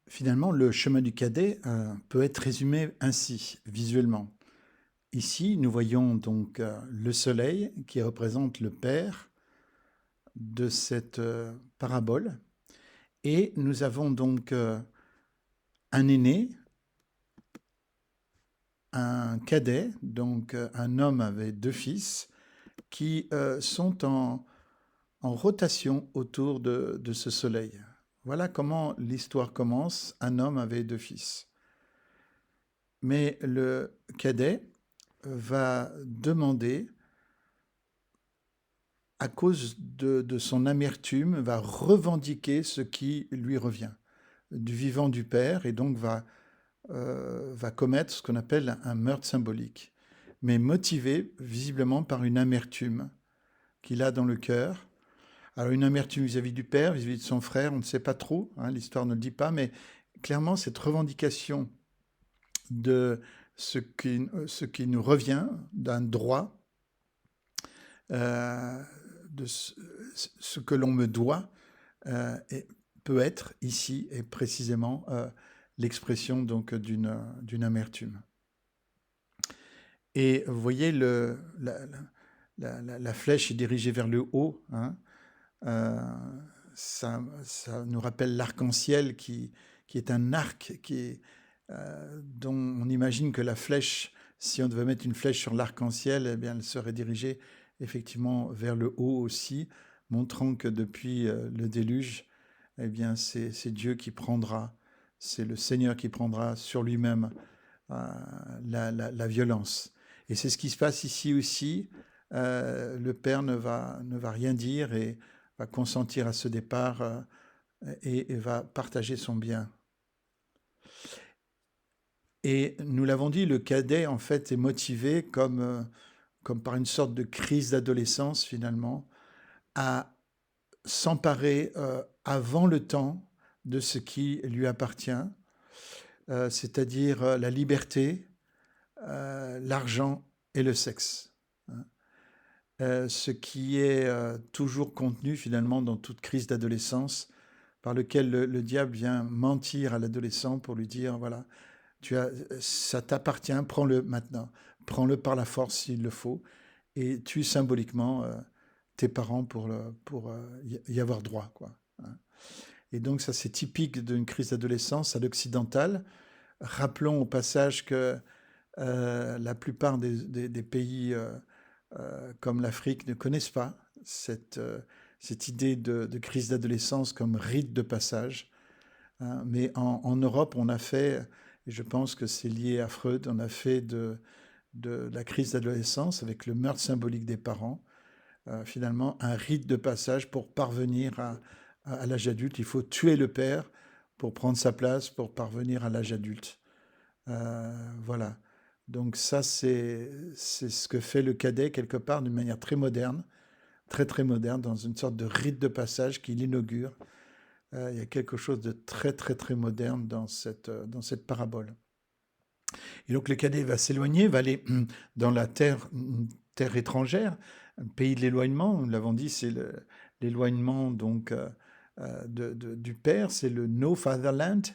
Finalement, le chemin du cadet peut être résumé ainsi, visuellement. Ici, nous voyons donc le soleil qui représente le père de cette parabole. Et nous avons donc un aîné, un cadet, donc un homme avec deux fils, qui sont en rotation autour de ce soleil. Voilà comment l'histoire commence, un homme avec deux fils. Mais le cadet va demander, à cause de son amertume, va revendiquer ce qui lui revient du vivant du père et donc va commettre ce qu'on appelle un meurtre symbolique, mais motivé visiblement par une amertume qu'il a dans le cœur. Alors une amertume vis-à-vis du père, vis-à-vis de son frère, on ne sait pas trop, hein, l'histoire ne le dit pas, mais clairement cette revendication de ce qui nous revient, d'un droit, euh, de ce que l'on me doit, et peut être ici et précisément l'expression donc d'une amertume. Et vous voyez, la flèche est dirigée vers le haut, hein. Euh, ça nous rappelle l'arc-en-ciel qui est un arc dont on imagine que la flèche, si on devait mettre une flèche sur l'arc-en-ciel, eh bien, elle serait dirigée effectivement vers le haut aussi, montrant que depuis le déluge, eh bien, c'est Dieu qui prendra, c'est le Seigneur qui prendra sur lui-même la violence. Et c'est ce qui se passe ici aussi. Le père ne va rien dire et va consentir à ce départ et va partager son bien. Et nous l'avons dit, le cadet en fait est motivé comme par une sorte de crise d'adolescence finalement à s'emparer avant le temps de ce qui lui appartient, c'est-à-dire la liberté, l'argent et le sexe, hein. Ce qui est toujours contenu finalement dans toute crise d'adolescence, par lequel le diable vient mentir à l'adolescent pour lui dire, voilà, ça t'appartient, prends-le maintenant, prends-le par la force s'il le faut, et tue symboliquement tes parents pour y avoir droit, quoi, hein. Et donc ça c'est typique d'une crise d'adolescence à l'occidental. Rappelons au passage que la plupart des pays comme l'Afrique ne connaissent pas cette idée de crise d'adolescence comme rite de passage, hein. Mais en Europe, on a fait, et je pense que c'est lié à Freud, on a fait de la crise d'adolescence avec le meurtre symbolique des parents, finalement un rite de passage pour parvenir à l'âge adulte. Il faut tuer le père pour prendre sa place, pour parvenir à l'âge adulte. Voilà. Donc ça, c'est ce que fait le cadet quelque part d'une manière très moderne, très très moderne, dans une sorte de rite de passage qu'il inaugure. Il y a quelque chose de très très très moderne dans cette parabole. Et donc le cadet va s'éloigner, va aller dans la terre étrangère, un pays de l'éloignement. Nous l'avons dit, c'est l'éloignement donc du père, c'est le no fatherland,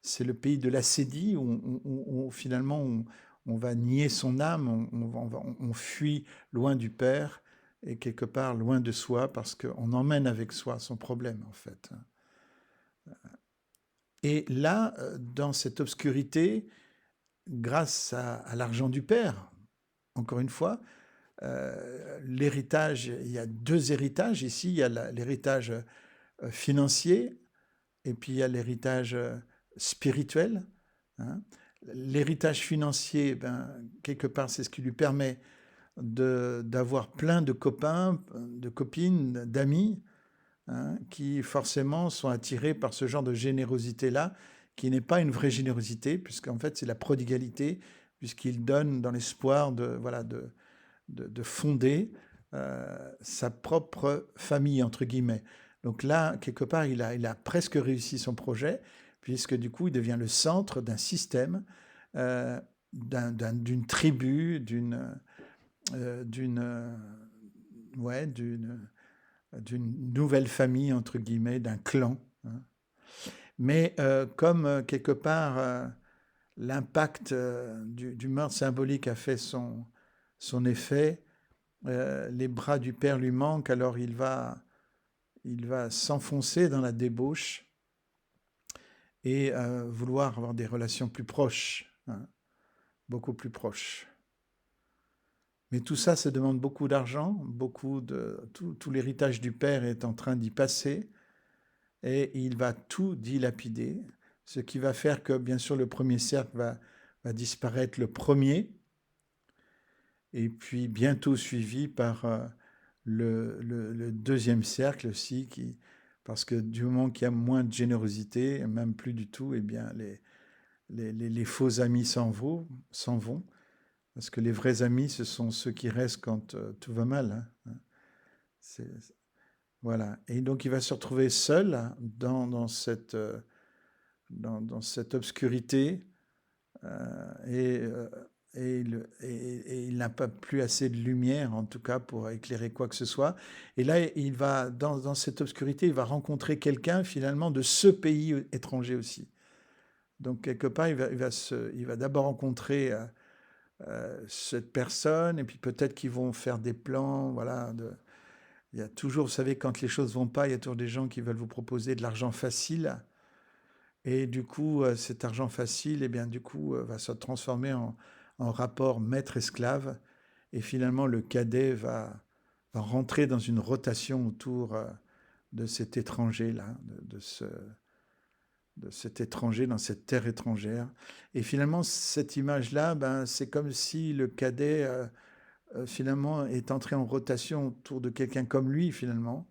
c'est le pays de l'ascédie où finalement on va nier son âme, on fuit loin du père et quelque part loin de soi parce qu'on emmène avec soi son problème en fait. Et là, dans cette obscurité, grâce à l'argent du père, encore une fois, l'héritage, il y a deux héritages ici, il y a l'héritage financier et puis il y a l'héritage spirituel, hein. L'héritage financier, ben, quelque part, c'est ce qui lui permet d'avoir plein de copains, de copines, d'amis, hein, qui forcément sont attirés par ce genre de générosité-là, qui n'est pas une vraie générosité, puisqu'en fait c'est la prodigalité, puisqu'il donne dans l'espoir voilà, de fonder sa propre famille, entre guillemets. Donc là, quelque part, il a presque réussi son projet, puisque du coup, il devient le centre d'un système, euh, d'une tribu, d'une ouais, d'une nouvelle famille, entre guillemets, d'un clan, hein. Mais comme quelque part l'impact du meurtre symbolique a fait son effet, les bras du père lui manquent, alors il va s'enfoncer dans la débauche et vouloir avoir des relations plus proches, hein, beaucoup plus proches. Mais tout ça, ça demande beaucoup d'argent, tout l'héritage du père est en train d'y passer et il va tout dilapider, ce qui va faire que bien sûr le premier cercle va disparaître le premier et puis bientôt suivi par le deuxième cercle aussi, parce que du moment qu'il y a moins de générosité, même plus du tout, eh bien les faux amis s'en vont, parce que les vrais amis, ce sont ceux qui restent quand tout va mal, hein. C'est, voilà. Et donc il va se retrouver seul dans cette obscurité et, et il n'a pas plus assez de lumière, en tout cas, pour éclairer quoi que ce soit. Et là, il va, dans cette obscurité, il va rencontrer quelqu'un, finalement, de ce pays étranger aussi. Donc, quelque part, il va d'abord rencontrer cette personne, et puis peut-être qu'ils vont faire des plans, voilà. Il y a toujours, vous savez, quand les choses vont pas, il y a toujours des gens qui veulent vous proposer de l'argent facile. Et du coup, cet argent facile, eh bien, du coup, va se transformer en rapport maître-esclave. Et finalement, le cadet va rentrer dans une rotation autour de cet étranger-là, de cet étranger dans cette terre étrangère. Et finalement, cette image-là, ben, c'est comme si le cadet, finalement, est entré en rotation autour de quelqu'un comme lui, finalement.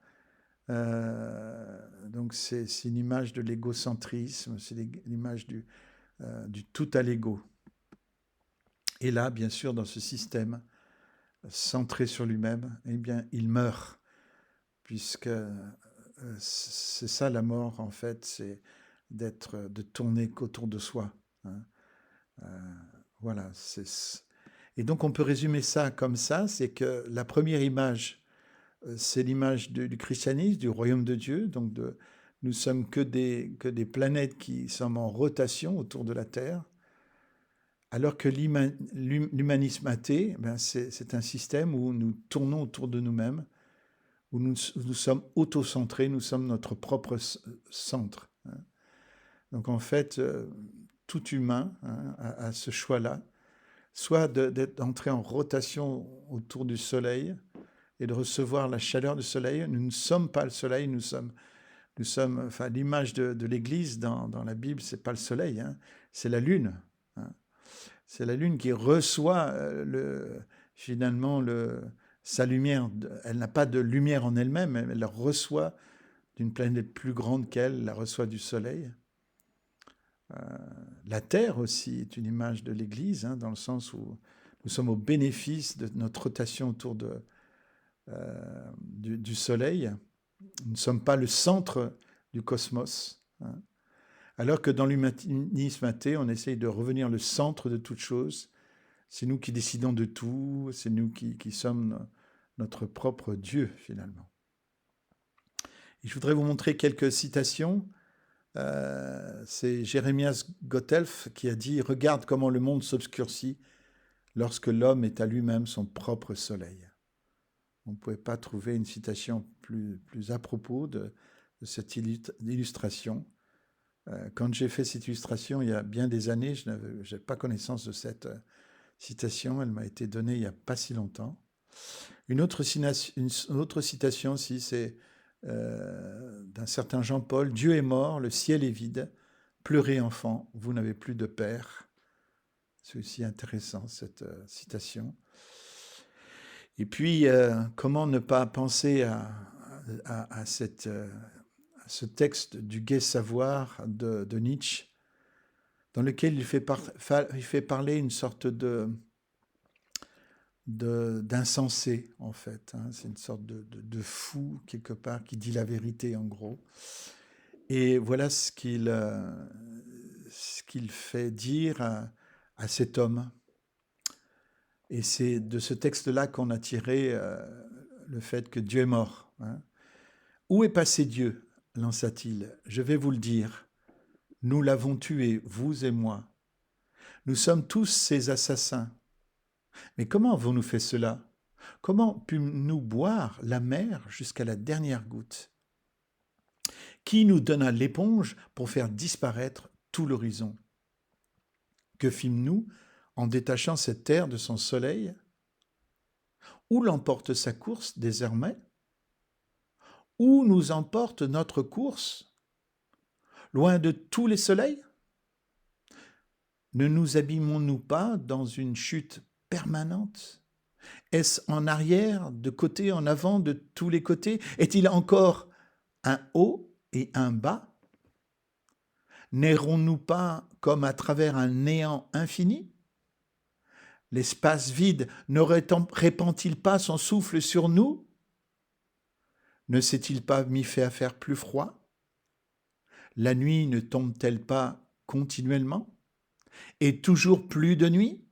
Donc c'est une image de l'égocentrisme, c'est l'image du tout à l'ego. Et là, bien sûr, dans ce système centré sur lui-même, eh bien, il meurt, puisque c'est ça la mort, en fait, c'est de tourner qu'autour de soi, hein. Voilà. Et donc on peut résumer ça comme ça, c'est que la première image, c'est l'image du christianisme, du royaume de Dieu. Donc nous sommes que des planètes qui sommes en rotation autour de la Terre, alors que l'humanisme athée, ben c'est un système où nous tournons autour de nous-mêmes, où nous sommes autocentrés, nous sommes notre propre centre, hein. Donc en fait, tout humain, hein, a ce choix-là, soit d'entrer en rotation autour du Soleil, et de recevoir la chaleur du soleil. Nous ne sommes pas le soleil, enfin, l'image de l'Église dans la Bible, c'est pas le soleil, hein, c'est la lune, hein. C'est la lune qui reçoit finalement sa lumière. Elle n'a pas de lumière en elle-même, elle la reçoit d'une planète plus grande qu'elle, la reçoit du soleil. La Terre aussi est une image de l'Église, hein, dans le sens où nous sommes au bénéfice de notre rotation autour du Soleil. Nous ne sommes pas le centre du cosmos, hein. Alors que dans l'humanisme athée, on essaye de revenir le centre de toute chose. C'est nous qui décidons de tout, c'est nous qui sommes notre propre Dieu, finalement. Et je voudrais vous montrer quelques citations. C'est Jérémias Gottelf qui a dit « Regarde comment le monde s'obscurcit lorsque l'homme est à lui-même son propre soleil ». On ne pouvait pas trouver une citation plus à propos de cette illustration. Quand j'ai fait cette illustration il y a bien des années, je n'avais pas connaissance de cette citation. Elle m'a été donnée il n'y a pas si longtemps. Une autre citation aussi, c'est d'un certain Jean-Paul. « Dieu est mort, le ciel est vide. Pleurez, enfants, vous n'avez plus de père. » C'est aussi intéressant, cette citation. Et puis, comment ne pas penser à ce texte du gai savoir de Nietzsche, dans lequel il fait parler une sorte d'insensé, en fait, hein. C'est une sorte de fou, quelque part, qui dit la vérité, en gros. Et voilà ce qu'il fait dire à cet homme. Et c'est de ce texte-là qu'on a tiré le fait que Dieu est mort, hein. « Où est passé Dieu ?» lança-t-il. « Je vais vous le dire. Nous l'avons tué, vous et moi. Nous sommes tous ces assassins. Mais comment avons-nous fait cela? Comment pûmes-nous boire la mer jusqu'à la dernière goutte? Qui nous donna l'éponge pour faire disparaître tout l'horizon? Que fîmes-nous en détachant cette terre de son soleil? Où l'emporte sa course désormais? Où nous emporte notre course? Loin de tous les soleils? Ne nous abîmons-nous pas dans une chute permanente? Est-ce en arrière, de côté, en avant, de tous les côtés? Est-il encore un haut et un bas? N'errons-nous pas comme à travers un néant infini? L'espace vide ne répand-il pas son souffle sur nous? Ne s'est-il pas mis fait à faire plus froid? La nuit ne tombe-t-elle pas continuellement? Et toujours plus de nuit?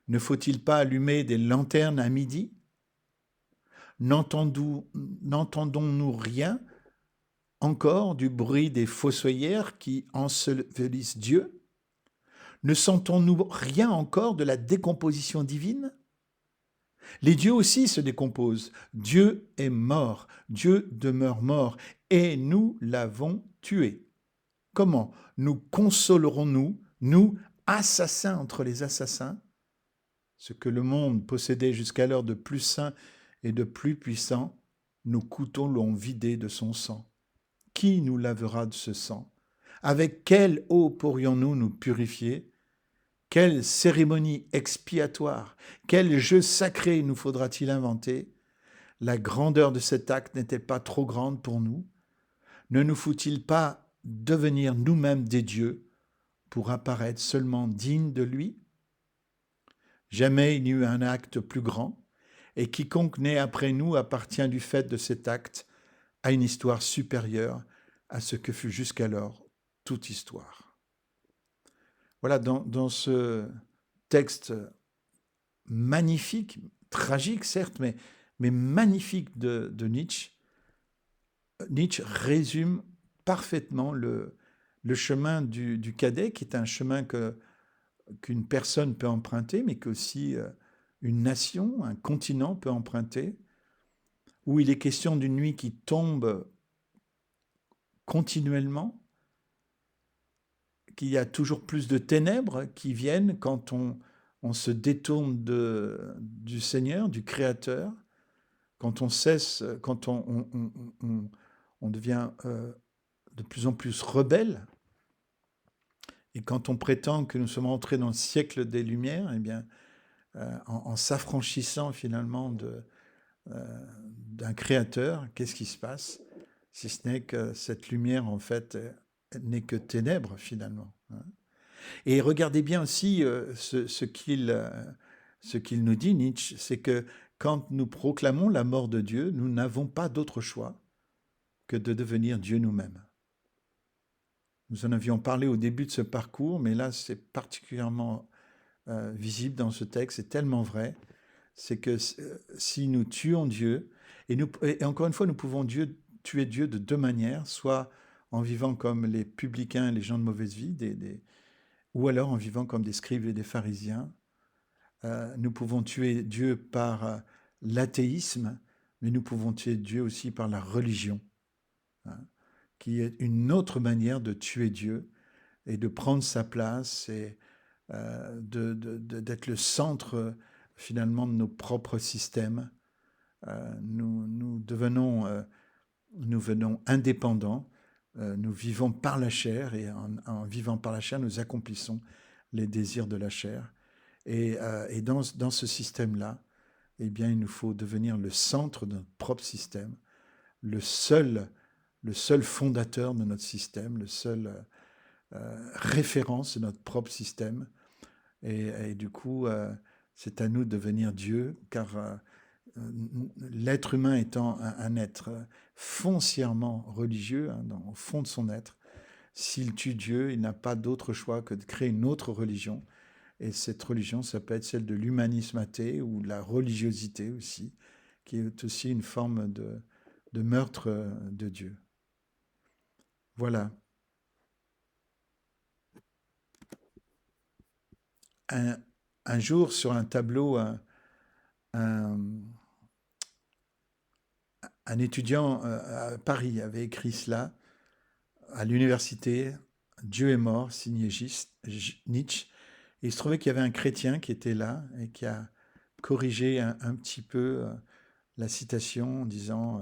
Ne faut-il pas allumer des lanternes à midi? N'entendons-nous rien encore du bruit des fossoyeurs qui ensevelissent Dieu? Ne sentons-nous rien encore de la décomposition divine? Les dieux aussi se décomposent. Dieu est mort, Dieu demeure mort, et nous l'avons tué. Comment nous consolerons-nous, nous, assassins entre les assassins? Ce que le monde possédait jusqu'alors de plus saint et de plus puissant, nos couteaux l'ont vidé de son sang. Qui nous lavera de ce sang? Avec quelle eau pourrions-nous nous purifier? Quelle cérémonie expiatoire, quel jeu sacré nous faudra-t-il inventer? La grandeur de cet acte n'est-elle pas trop grande pour nous? Ne nous faut-il pas devenir nous-mêmes des dieux pour apparaître seulement dignes de lui? Jamais il n'y eut un acte plus grand, et quiconque naît après nous appartient du fait de cet acte à une histoire supérieure à ce que fut jusqu'alors toute histoire. Voilà, dans ce texte magnifique, tragique certes, mais magnifique de Nietzsche, Nietzsche résume parfaitement le chemin du cadet, qui est un chemin qu'une personne peut emprunter, mais qu'aussi une nation, un continent peut emprunter, où il est question d'une nuit qui tombe continuellement, qu'il y a toujours plus de ténèbres qui viennent quand on se détourne du Seigneur, du Créateur, quand on cesse, quand on devient de plus en plus rebelle, et quand on prétend que nous sommes entrés dans le siècle des Lumières, eh bien, en s'affranchissant finalement d'un Créateur, qu'est-ce qui se passe? Si ce n'est que cette lumière, en fait, n'est que ténèbres, finalement. Et regardez bien aussi ce qu'il nous dit, Nietzsche, c'est que quand nous proclamons la mort de Dieu, nous n'avons pas d'autre choix que de devenir Dieu nous-mêmes. Nous en avions parlé au début de ce parcours, mais là, c'est particulièrement visible dans ce texte, c'est tellement vrai, c'est que si nous tuons Dieu, et encore une fois, nous pouvons tuer Dieu de deux manières, soit en vivant comme les publicains et les gens de mauvaise vie, ou alors en vivant comme des scribes et des pharisiens. Nous pouvons tuer Dieu par l'athéisme, mais nous pouvons tuer Dieu aussi par la religion, hein, qui est une autre manière de tuer Dieu et de prendre sa place et d'être le centre finalement de nos propres systèmes. Nous devenons indépendants, nous vivons par la chair et en vivant par la chair, nous accomplissons les désirs de la chair. Et dans ce système-là, eh bien, il nous faut devenir le centre de notre propre système, le seul fondateur de notre système, le seul référence de notre propre système. Et du coup, c'est à nous de devenir Dieu, car l'être humain étant un être foncièrement religieux, hein, au fond de son être, s'il tue Dieu, il n'a pas d'autre choix que de créer une autre religion. Et cette religion, ça peut être celle de l'humanisme athée ou de la religiosité aussi, qui est aussi une forme de meurtre de Dieu. Voilà. un, un jour, sur un tableau, un- un étudiant à Paris avait écrit cela à l'université. Dieu est mort, signé Nietzsche. Et il se trouvait qu'il y avait un chrétien qui était là et qui a corrigé un petit peu la citation en disant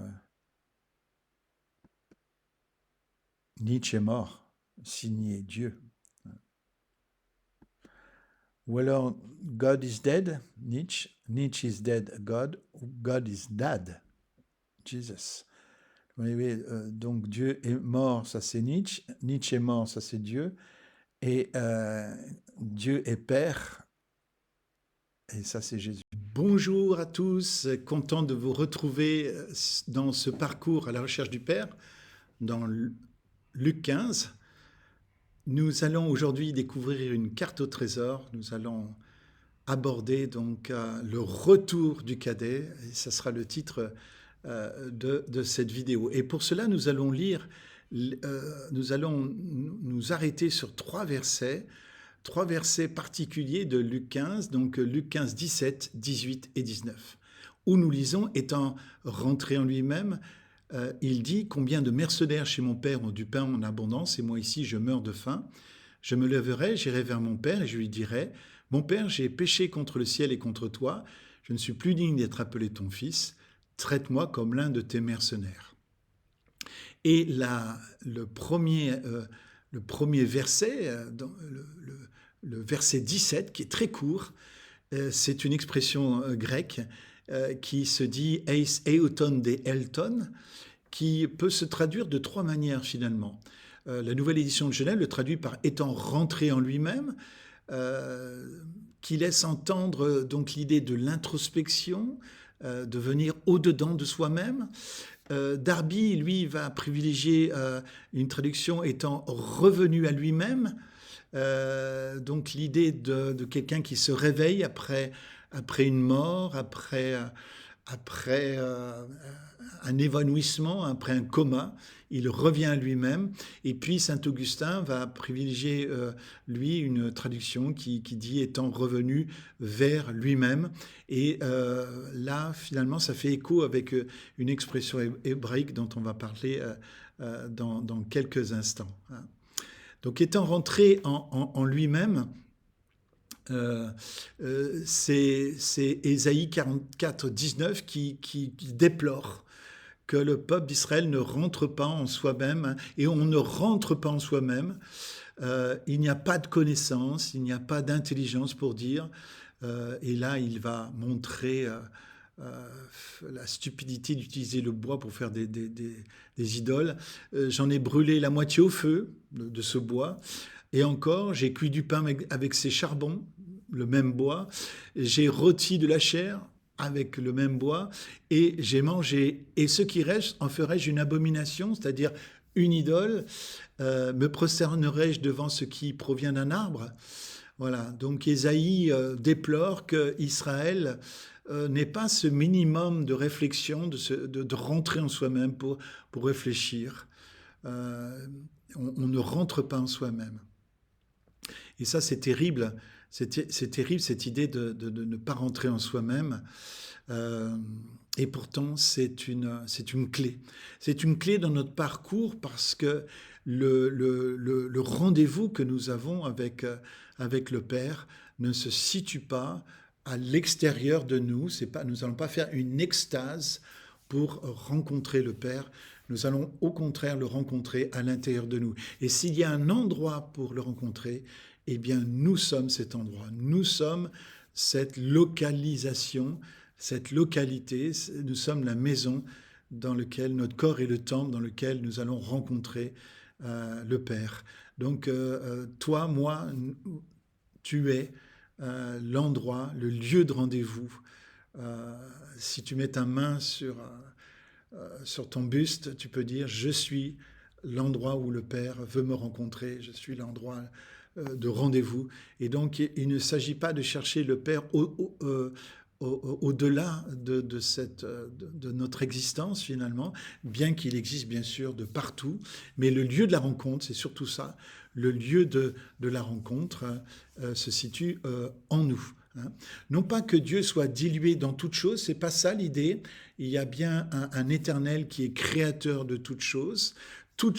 Nietzsche est mort, signé Dieu. Ou alors God is dead, Nietzsche, Nietzsche is dead, God is dead, Jesus. Vous voyez, donc Dieu est mort, ça c'est Nietzsche, Nietzsche est mort, ça c'est Dieu, et Dieu est Père, et ça c'est Jésus. Bonjour à tous, content de vous retrouver dans ce parcours à la recherche du Père, dans Luc 15. Nous allons aujourd'hui découvrir une carte au trésor, nous allons aborder donc le retour du cadet, et ça sera le titre de cette vidéo. Et pour cela, nous allons lire, nous allons nous arrêter sur trois versets particuliers de Luc 15, donc Luc 15, 17, 18 et 19, où nous lisons, étant rentré en lui-même, il dit, combien de mercenaires chez mon père ont du pain en abondance, et moi ici je meurs de faim. Je me lèverai, j'irai vers mon père, et je lui dirai, mon père, j'ai péché contre le ciel et contre toi, je ne suis plus digne d'être appelé ton fils, traite-moi comme l'un de tes mercenaires. Et le premier verset, le verset 17, qui est très court, c'est une expression grecque qui se dit eis euton de elton, qui peut se traduire de trois manières finalement. La nouvelle édition de Genève le traduit par étant rentré en lui-même, qui laisse entendre donc l'idée de l'introspection, de venir au-dedans de soi-même. Darby, lui, va privilégier une traduction étant revenu à lui-même, donc l'idée de quelqu'un qui se réveille après une mort, après un évanouissement, après un coma, il revient à lui-même. Et puis Saint-Augustin va privilégier, lui, une traduction qui dit étant revenu vers lui-même. Et là, finalement, ça fait écho avec une expression hébraïque dont on va parler dans quelques instants. Donc étant rentré en lui-même, c'est Ésaïe 44, 19 qui déplore que le peuple d'Israël ne rentre pas en soi-même, et on ne rentre pas en soi-même. Il n'y a pas de connaissance, il n'y a pas d'intelligence pour dire, et là il va montrer la stupidité d'utiliser le bois pour faire des idoles. J'en ai brûlé la moitié au feu de ce bois, et encore, j'ai cuit du pain avec ces charbons, le même bois. J'ai rôti de la chair avec le même bois, et j'ai mangé. Et ce qui reste, en ferai-je une abomination, c'est-à-dire une idole? Me prosternerai-je devant ce qui provient d'un arbre? Voilà, donc Ésaïe déplore qu'Israël n'ait pas ce minimum de réflexion, de rentrer en soi-même pour réfléchir. On ne rentre pas en soi-même. Et ça, c'est terrible. C'est terrible, cette idée de ne pas rentrer en soi-même. Et pourtant, c'est une clé. C'est une clé dans notre parcours parce que le rendez-vous que nous avons avec le Père ne se situe pas à l'extérieur de nous. Nous n'allons pas faire une extase pour rencontrer le Père. Nous allons au contraire le rencontrer à l'intérieur de nous. Et s'il y a un endroit pour le rencontrer, eh bien, nous sommes cet endroit. Nous sommes cette localisation, cette localité. Nous sommes la maison dans laquelle notre corps est le temple dans lequel nous allons rencontrer le Père. Donc, toi, moi, tu es l'endroit, le lieu de rendez-vous. Si tu mets ta main sur ton buste, tu peux dire « Je suis l'endroit où le Père veut me rencontrer, je suis l'endroit de rendez-vous ». Et donc, il ne s'agit pas de chercher le Père au-delà de notre existence finalement, bien qu'il existe bien sûr de partout, mais le lieu de la rencontre, c'est surtout ça, le lieu de la rencontre se situe en nous. Hein. Non pas que Dieu soit dilué dans toute chose, c'est pas ça l'idée. Il y a bien un éternel qui est créateur de toutes choses. Toute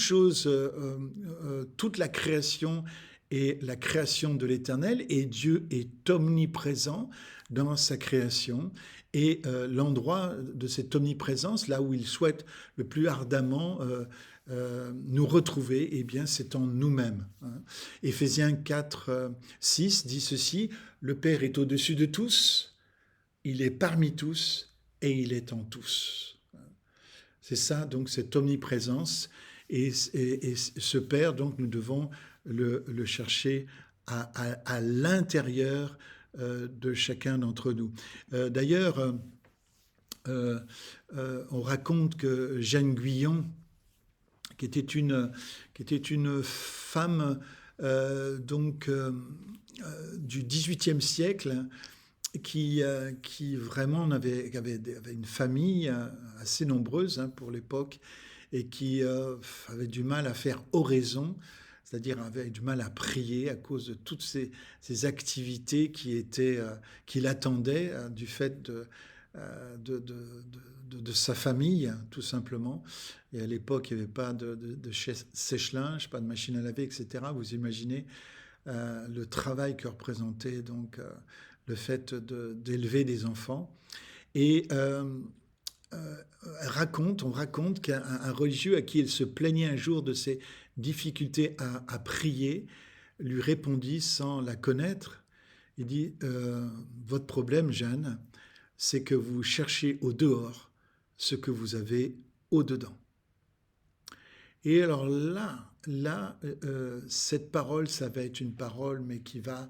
la création est la création de l'éternel et Dieu est omniprésent dans sa création. Et l'endroit de cette omniprésence, là où il souhaite le plus ardemment nous retrouver, eh bien, c'est en nous-mêmes. Hein. Éphésiens 4, 6 dit ceci, le Père est au-dessus de tous, il est parmi tous et il est en tous. C'est ça, donc, cette omniprésence. Et ce Père, donc, nous devons le chercher à l'intérieur de chacun d'entre nous. D'ailleurs, on raconte que Jeanne Guyon, qui était une femme du XVIIIe siècle, qui vraiment avait une famille assez nombreuse hein, pour l'époque, et qui avait du mal à faire oraison, c'est-à-dire avait du mal à prier à cause de toutes ces activités qui l'attendaient du fait de sa famille, tout simplement. Et à l'époque, il n'y avait pas de sèche-linge, pas de machine à laver, etc. Vous imaginez le travail que représentait donc le fait d'élever des enfants. Et on raconte qu'un religieux à qui il se plaignait un jour de ses difficultés à prier, lui répondit sans la connaître, il dit votre problème, Jeanne, c'est que vous cherchez au dehors ce que vous avez au dedans. Et alors là, cette parole, ça va être une parole, mais qui va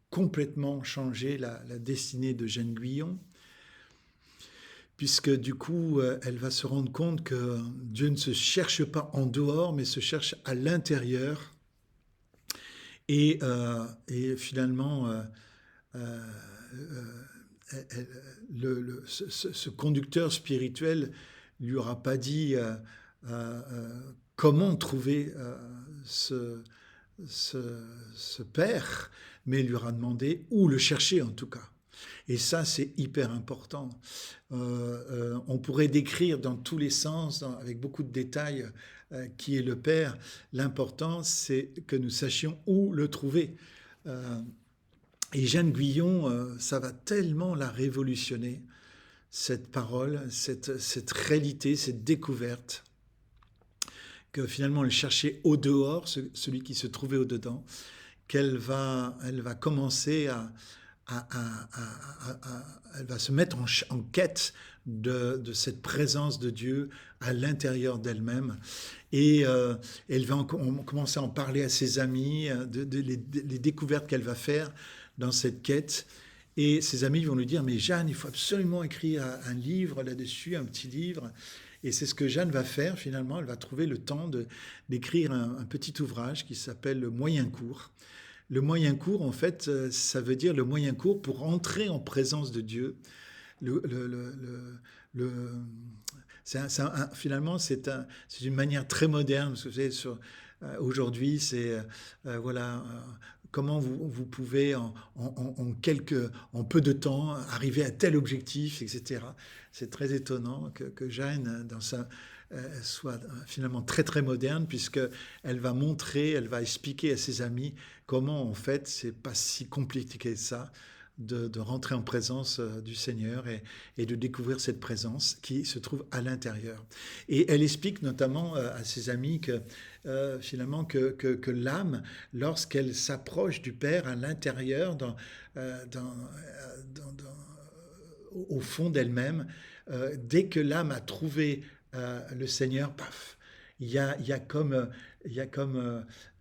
complètement changer la destinée de Jeanne Guyon, puisque du coup, elle va se rendre compte que Dieu ne se cherche pas en dehors, mais se cherche à l'intérieur. Et finalement, ce conducteur spirituel lui aura pas dit comment trouver ce père, mais il lui aura demandé où le chercher en tout cas. Et ça, c'est hyper important. On pourrait décrire dans tous les sens, avec beaucoup de détails, qui est le Père. L'important, c'est que nous sachions où le trouver. Et Jeanne Guyon, ça va tellement la révolutionner, cette parole, cette réalité, cette découverte, que finalement elle cherchait au dehors, celui qui se trouvait au dedans, elle va commencer elle va se mettre en quête de cette présence de Dieu à l'intérieur d'elle-même. Et elle va commencer à en parler à ses amis, les découvertes qu'elle va faire dans cette quête. Et ses amis vont lui dire, mais Jeanne, il faut absolument écrire un livre là-dessus, un petit livre. Et c'est ce que Jeanne va faire finalement. Elle va trouver le temps d'écrire un petit ouvrage qui s'appelle Le Moyen Cours. Le moyen cours, en fait, ça veut dire le moyen cours pour entrer en présence de Dieu. Finalement, c'est une manière très moderne. Parce que vous savez, aujourd'hui, c'est comment vous pouvez en peu de temps arriver à tel objectif, etc. C'est très étonnant que Jeanne, soit finalement très très moderne, puisqu'elle va montrer, elle va expliquer à ses amis comment en fait c'est pas si compliqué que ça de rentrer en présence du Seigneur et de découvrir cette présence qui se trouve à l'intérieur. Et elle explique notamment à ses amis que finalement que l'âme, lorsqu'elle s'approche du Père à l'intérieur, au fond d'elle-même, dès que l'âme a trouvé le Seigneur, paf, il y a comme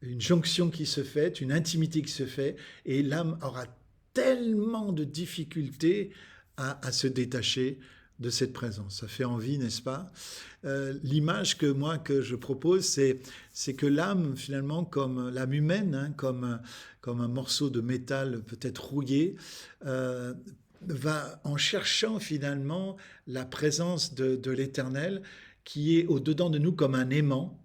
une jonction qui se fait, une intimité qui se fait, et l'âme aura tellement de difficultés à se détacher de cette présence. Ça fait envie, n'est-ce pas? L'image que je propose, c'est que l'âme, finalement, comme l'âme humaine, hein, comme un morceau de métal peut-être rouillé, va en cherchant finalement la présence de l'Éternel qui est au-dedans de nous comme un aimant.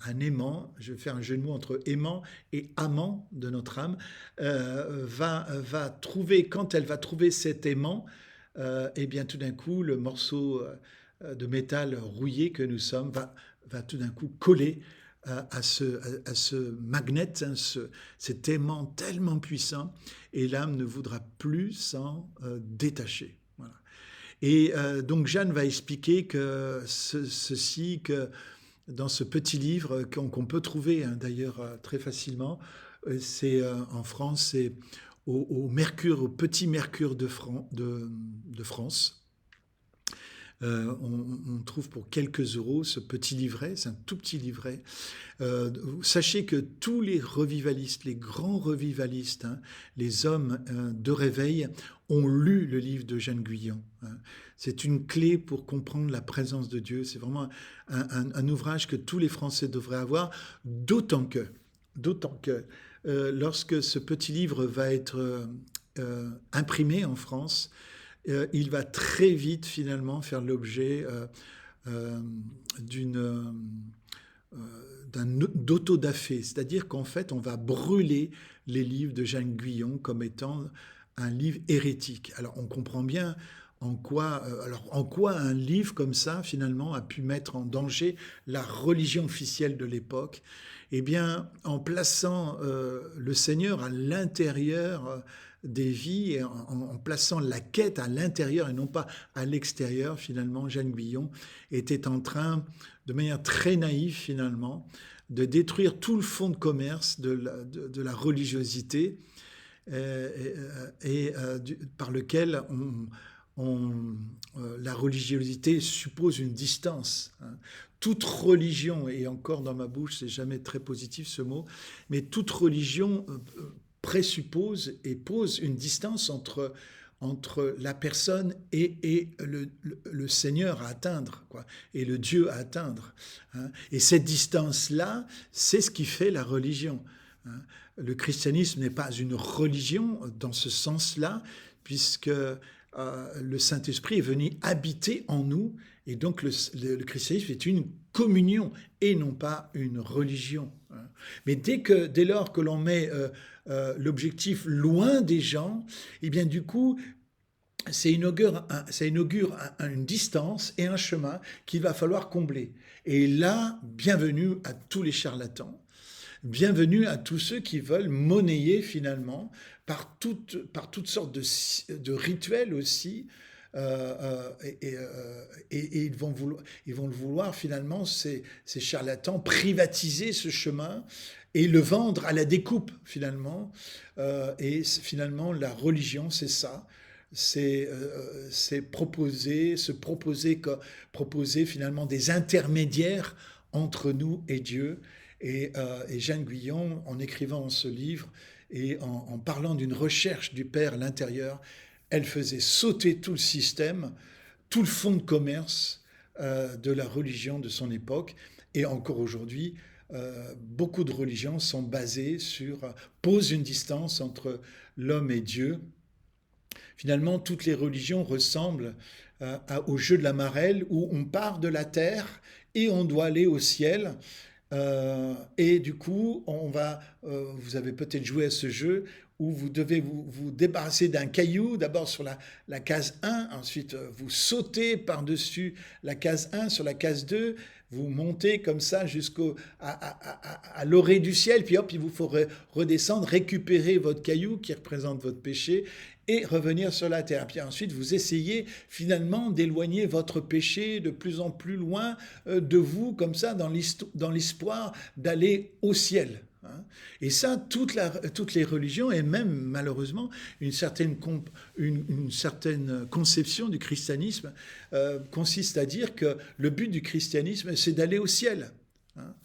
Un aimant, je vais faire un jeu de mots entre aimant et amant de notre âme, va trouver, quand elle va trouver cet aimant, et bien tout d'un coup, le morceau de métal rouillé que nous sommes va tout d'un coup coller à ce magnet, hein, cet aimant tellement puissant, et l'âme ne voudra plus s'en détacher. Voilà. Et donc Jeanne va expliquer que ceci, que dans ce petit livre qu'on peut trouver hein, d'ailleurs très facilement, c'est en France, c'est au Mercure, au Petit Mercure de France. On trouve pour quelques euros ce petit livret, c'est un tout petit livret. Sachez que tous les revivalistes, les grands revivalistes, hein, les hommes de réveil, ont lu le livre de Jeanne Guyon. Hein. C'est une clé pour comprendre la présence de Dieu. C'est vraiment un ouvrage que tous les Français devraient avoir, d'autant que lorsque ce petit livre va être imprimé en France, il va très vite finalement faire l'objet d'autodafé, c'est-à-dire qu'en fait on va brûler les livres de Jeanne Guyon comme étant un livre hérétique. Alors on comprend bien en quoi un livre comme ça finalement a pu mettre en danger la religion officielle de l'époque. Eh bien, en plaçant le Seigneur à l'intérieur des vies, et en plaçant la quête à l'intérieur et non pas à l'extérieur, finalement, Jeanne Guyon était en train, de manière très naïve finalement, de détruire tout le fonds de commerce de la religiosité par lequel la religiosité suppose une distance. Hein. Toute religion, et encore dans ma bouche, c'est jamais très positif ce mot, mais toute religion présuppose et pose une distance entre la personne et le Seigneur à atteindre, quoi, et le Dieu à atteindre. Hein. Et cette distance-là, c'est ce qui fait la religion. Hein. Le christianisme n'est pas une religion dans ce sens-là, puisque le Saint-Esprit est venu habiter en nous, et donc le christianisme est une communion et non pas une religion. Hein. Mais dès lors que l'on met l'objectif loin des gens, et bien du coup, ça inaugure une distance et un chemin qu'il va falloir combler. Et là, bienvenue à tous les charlatans, bienvenue à tous ceux qui veulent monnayer finalement par toutes sortes de rituels aussi. Et ils vont le vouloir finalement, ces charlatans, privatiser ce chemin et le vendre à la découpe finalement. Et finalement, la religion, c'est ça. C'est proposer finalement des intermédiaires entre nous et Dieu. Et Jeanne Guyon, en écrivant ce livre et en parlant d'une recherche du Père à l'intérieur, elle faisait sauter tout le système, tout le fonds de commerce de la religion de son époque. Et encore aujourd'hui, beaucoup de religions sont basées posent une distance entre l'homme et Dieu. Finalement, toutes les religions ressemblent au jeu de la marelle où on part de la terre et on doit aller au ciel. Et du coup, vous avez peut-être joué à ce jeu où vous devez vous débarrasser d'un caillou, d'abord sur la case 1, ensuite vous sautez par-dessus la case 1 sur la case 2, vous montez comme ça à l'orée du ciel, puis hop, il vous faut redescendre, récupérer votre caillou qui représente votre péché, et revenir sur la terre. Puis ensuite, vous essayez finalement d'éloigner votre péché de plus en plus loin de vous, comme ça, dans l'espoir d'aller au ciel. Hein. Et ça, toutes les religions, et même malheureusement une certaine conception du christianisme, consiste à dire que le but du christianisme, c'est d'aller au ciel. Hein.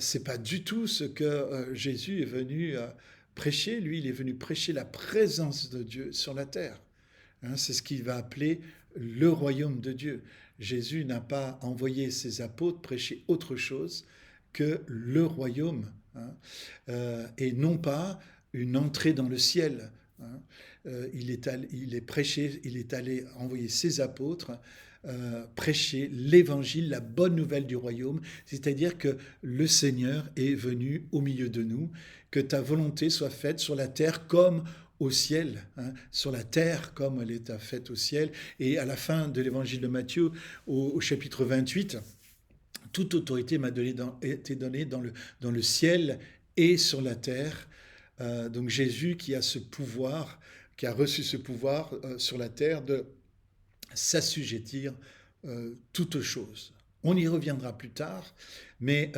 C'est pas du tout ce que Jésus est venu prêcher. Lui, il est venu prêcher la présence de Dieu sur la terre. Hein, c'est ce qu'il va appeler le royaume de Dieu. Jésus n'a pas envoyé ses apôtres prêcher autre chose que le royaume, hein, et non pas une entrée dans le ciel. hein. Il est allé envoyer ses apôtres prêcher l'évangile, la bonne nouvelle du royaume, c'est-à-dire que le Seigneur est venu au milieu de nous, que ta volonté soit faite sur la terre comme au ciel, hein, sur la terre comme elle est faite au ciel. Et à la fin de l'évangile de Matthieu, au chapitre 28, toute autorité m'a été donnée dans le ciel et sur la terre. Donc Jésus qui a ce pouvoir, qui a reçu ce pouvoir sur la terre de s'assujettir toute chose. On y reviendra plus tard, mais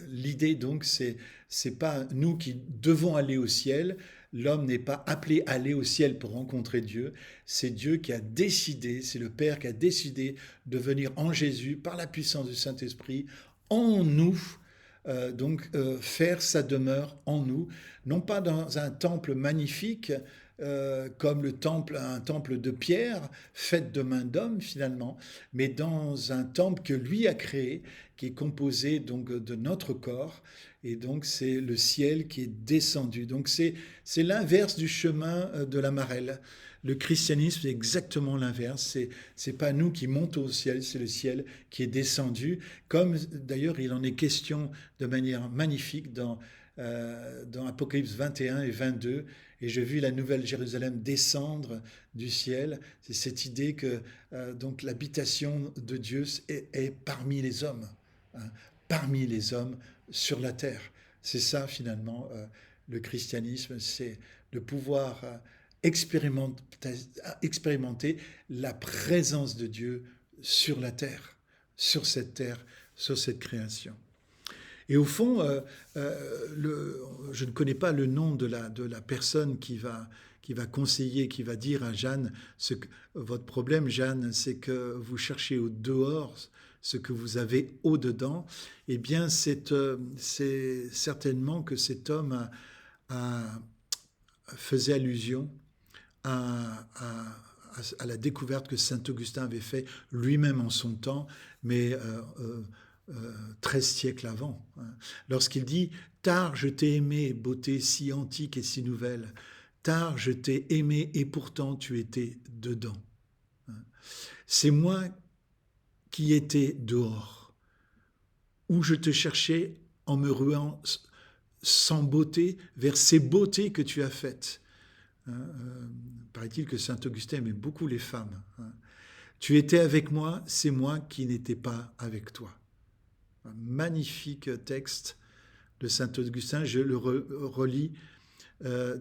l'idée donc c'est pas nous qui devons aller au ciel. L'homme n'est pas appelé à aller au ciel pour rencontrer Dieu. C'est Dieu qui a décidé, c'est le Père qui a décidé de venir en Jésus par la puissance du Saint-Esprit en nous. Faire sa demeure en nous, non pas dans un temple magnifique, comme un temple de pierre fait de main d'homme finalement, mais dans un temple que lui a créé, qui est composé donc de notre corps, et donc c'est le ciel qui est descendu. Donc c'est l'inverse du chemin de la marelle. Le christianisme, c'est exactement l'inverse. C'est pas nous qui montons au ciel, c'est le ciel qui est descendu. Comme d'ailleurs il en est question de manière magnifique dans Apocalypse 21 et 22. Et j'ai vu la nouvelle Jérusalem descendre du ciel. C'est cette idée que donc l'habitation de Dieu est parmi les hommes, hein, parmi les hommes sur la terre. C'est ça finalement le christianisme, c'est de pouvoir expérimenter la présence de Dieu sur la terre, sur cette création. Et au fond, je ne connais pas le nom de la personne qui va conseiller, qui va dire à Jeanne, votre problème, Jeanne, c'est que vous cherchez au dehors ce que vous avez au-dedans. Eh bien, c'est certainement que cet homme faisait allusion à la découverte que saint Augustin avait fait lui-même en son temps, mais 13 siècles avant, hein, lorsqu'il dit « Tard je t'ai aimé, beauté si antique et si nouvelle, tard je t'ai aimé et pourtant tu étais dedans. » C'est moi qui étais dehors, où je te cherchais en me ruant sans beauté vers ces beautés que tu as faites. Paraît-il que saint Augustin aimait beaucoup les femmes. Tu étais avec moi, c'est moi qui n'étais pas avec toi. Un magnifique texte de saint Augustin, je le relis.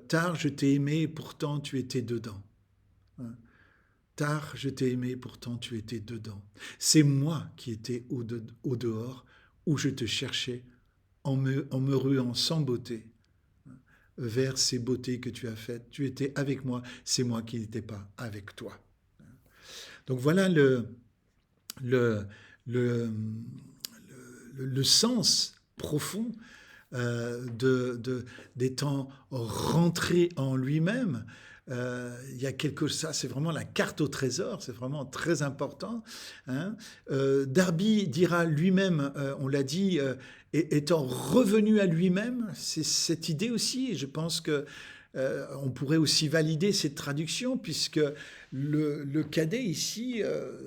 Tard je t'ai aimé et pourtant tu étais dedans. Tard je t'ai aimé et pourtant tu étais dedans. C'est moi qui étais au dehors, où je te cherchais en me ruant sans beauté vers ces beautés que tu as faites. Tu étais avec moi, c'est moi qui n'étais pas avec toi. Donc voilà le sens profond d'étant rentré en lui-même. Il y a ça, c'est vraiment la carte au trésor, c'est vraiment très important. Hein. Darby dira lui-même, on l'a dit, étant revenu à lui-même, c'est cette idée aussi, et je pense que on pourrait aussi valider cette traduction, puisque le cadet ici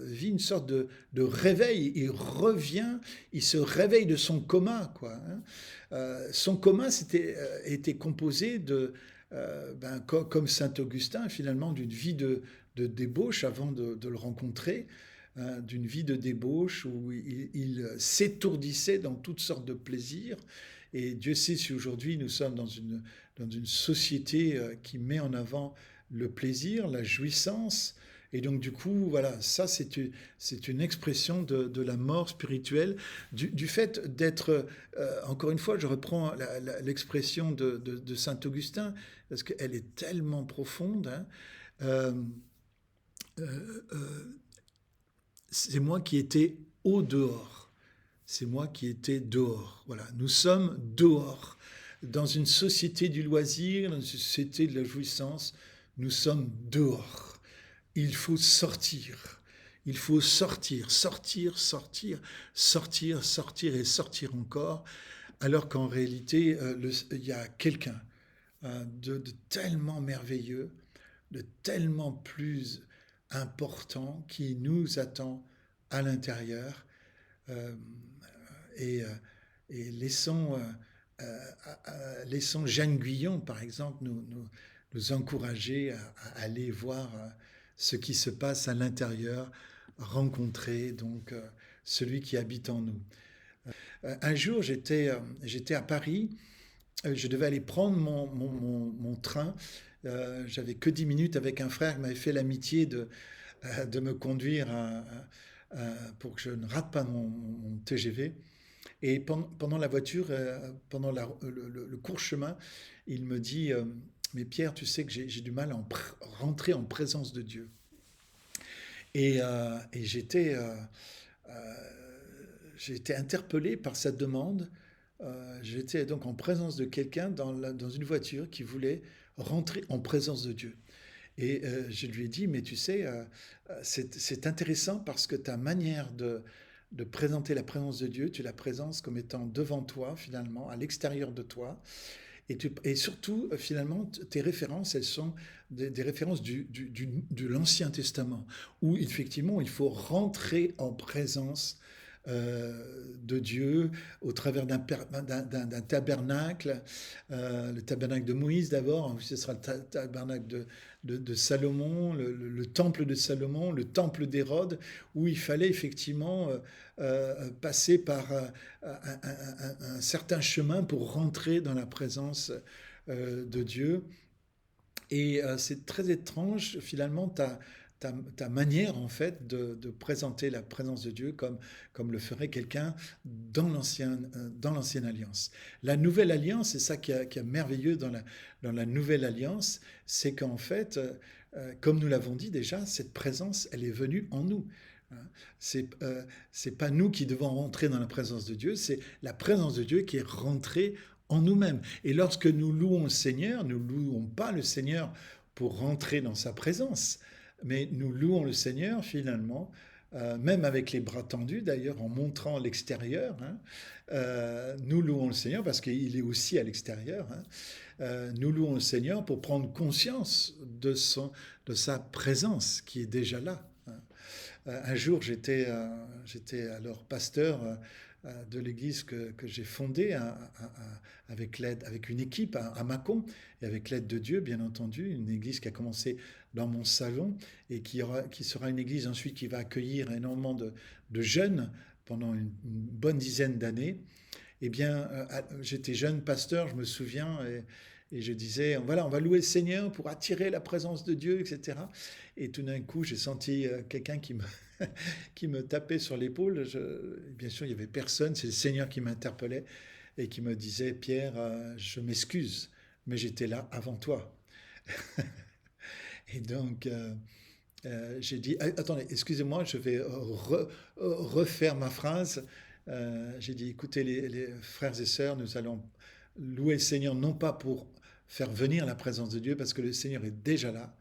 vit une sorte de réveil. Il revient, il se réveille de son coma, quoi. Hein. Son coma était composé comme saint Augustin, finalement, d'une vie de débauche avant de le rencontrer, hein, d'une vie de débauche où il s'étourdissait dans toutes sortes de plaisirs. Et Dieu sait si aujourd'hui nous sommes dans une société qui met en avant le plaisir, la jouissance. Et donc du coup, voilà, ça c'est une expression de la mort spirituelle, du fait d'être, encore une fois, je reprends l'expression de saint Augustin, parce qu'elle est tellement profonde. Hein, c'est moi qui étais au dehors. C'est moi qui étais dehors. Voilà, nous sommes dehors. Dans une société du loisir, dans une société de la jouissance, nous sommes dehors. Il faut sortir. Il faut sortir, sortir, sortir, sortir, sortir et sortir encore, alors qu'en réalité, il y a quelqu'un de tellement merveilleux de tellement plus important qui nous attend à l'intérieur. Euh, et, euh, et laissons Jeanne Guyon, par exemple, nous encourager à aller voir ce qui se passe à l'intérieur, rencontrer donc celui qui habite en nous. Un jour, j'étais à Paris, je devais aller prendre mon train. J'avais que 10 minutes avec un frère qui m'avait fait l'amitié de me conduire pour que je ne rate pas mon TGV. Et pendant la voiture, pendant le court chemin, il me dit, mais Pierre, tu sais que j'ai du mal à rentrer en présence de Dieu. Et euh, j'ai été interpellé par cette demande. J'étais donc en présence de quelqu'un dans une voiture qui voulait rentrer en présence de Dieu. Et je lui ai dit, mais tu sais, c'est intéressant parce que ta manière de présenter la présence de Dieu, tu la présentes comme étant devant toi, finalement, à l'extérieur de toi. Et surtout, finalement, tes références, elles sont des références de l'Ancien Testament, où effectivement, il faut rentrer en présence de Dieu au travers d'un tabernacle, le tabernacle de Moïse d'abord, ce sera le tabernacle de Salomon, le temple de Salomon, le temple d'Hérode, où il fallait effectivement passer par un certain chemin pour rentrer dans la présence de Dieu. Et c'est très étrange, finalement, ta manière, en fait, de présenter la présence de Dieu comme le ferait quelqu'un dans l'ancienne alliance. La nouvelle alliance, c'est ça qui est merveilleux dans la nouvelle alliance, c'est qu'en fait, comme nous l'avons dit déjà, cette présence, elle est venue en nous. C'est pas nous qui devons rentrer dans la présence de Dieu, c'est la présence de Dieu qui est rentrée en nous-mêmes. Et lorsque nous louons le Seigneur, nous ne louons pas le Seigneur pour rentrer dans sa présence, mais nous louons le Seigneur finalement, même avec les bras tendus d'ailleurs, en montrant l'extérieur. Nous louons le Seigneur parce qu'il est aussi à l'extérieur. Nous louons le Seigneur pour prendre conscience de sa présence qui est déjà là. Un jour, j'étais alors pasteur de l'église que j'ai fondée avec une équipe à Mâcon, et avec l'aide de Dieu, bien entendu, une église qui a commencé dans mon salon et qui sera une église ensuite qui va accueillir énormément de jeunes pendant une bonne dizaine d'années. Eh bien, j'étais jeune pasteur, je me souviens, et je disais, voilà, on va louer le Seigneur pour attirer la présence de Dieu, etc. Et tout d'un coup, j'ai senti quelqu'un qui me tapait sur l'épaule. Bien sûr, il n'y avait personne, c'est le Seigneur qui m'interpellait et qui me disait, Pierre, je m'excuse, mais j'étais là avant toi. Et donc, j'ai dit, attendez, excusez-moi, je vais refaire ma phrase. J'ai dit, écoutez les frères et sœurs, nous allons louer le Seigneur non pas pour faire venir la présence de Dieu, parce que le Seigneur est déjà là.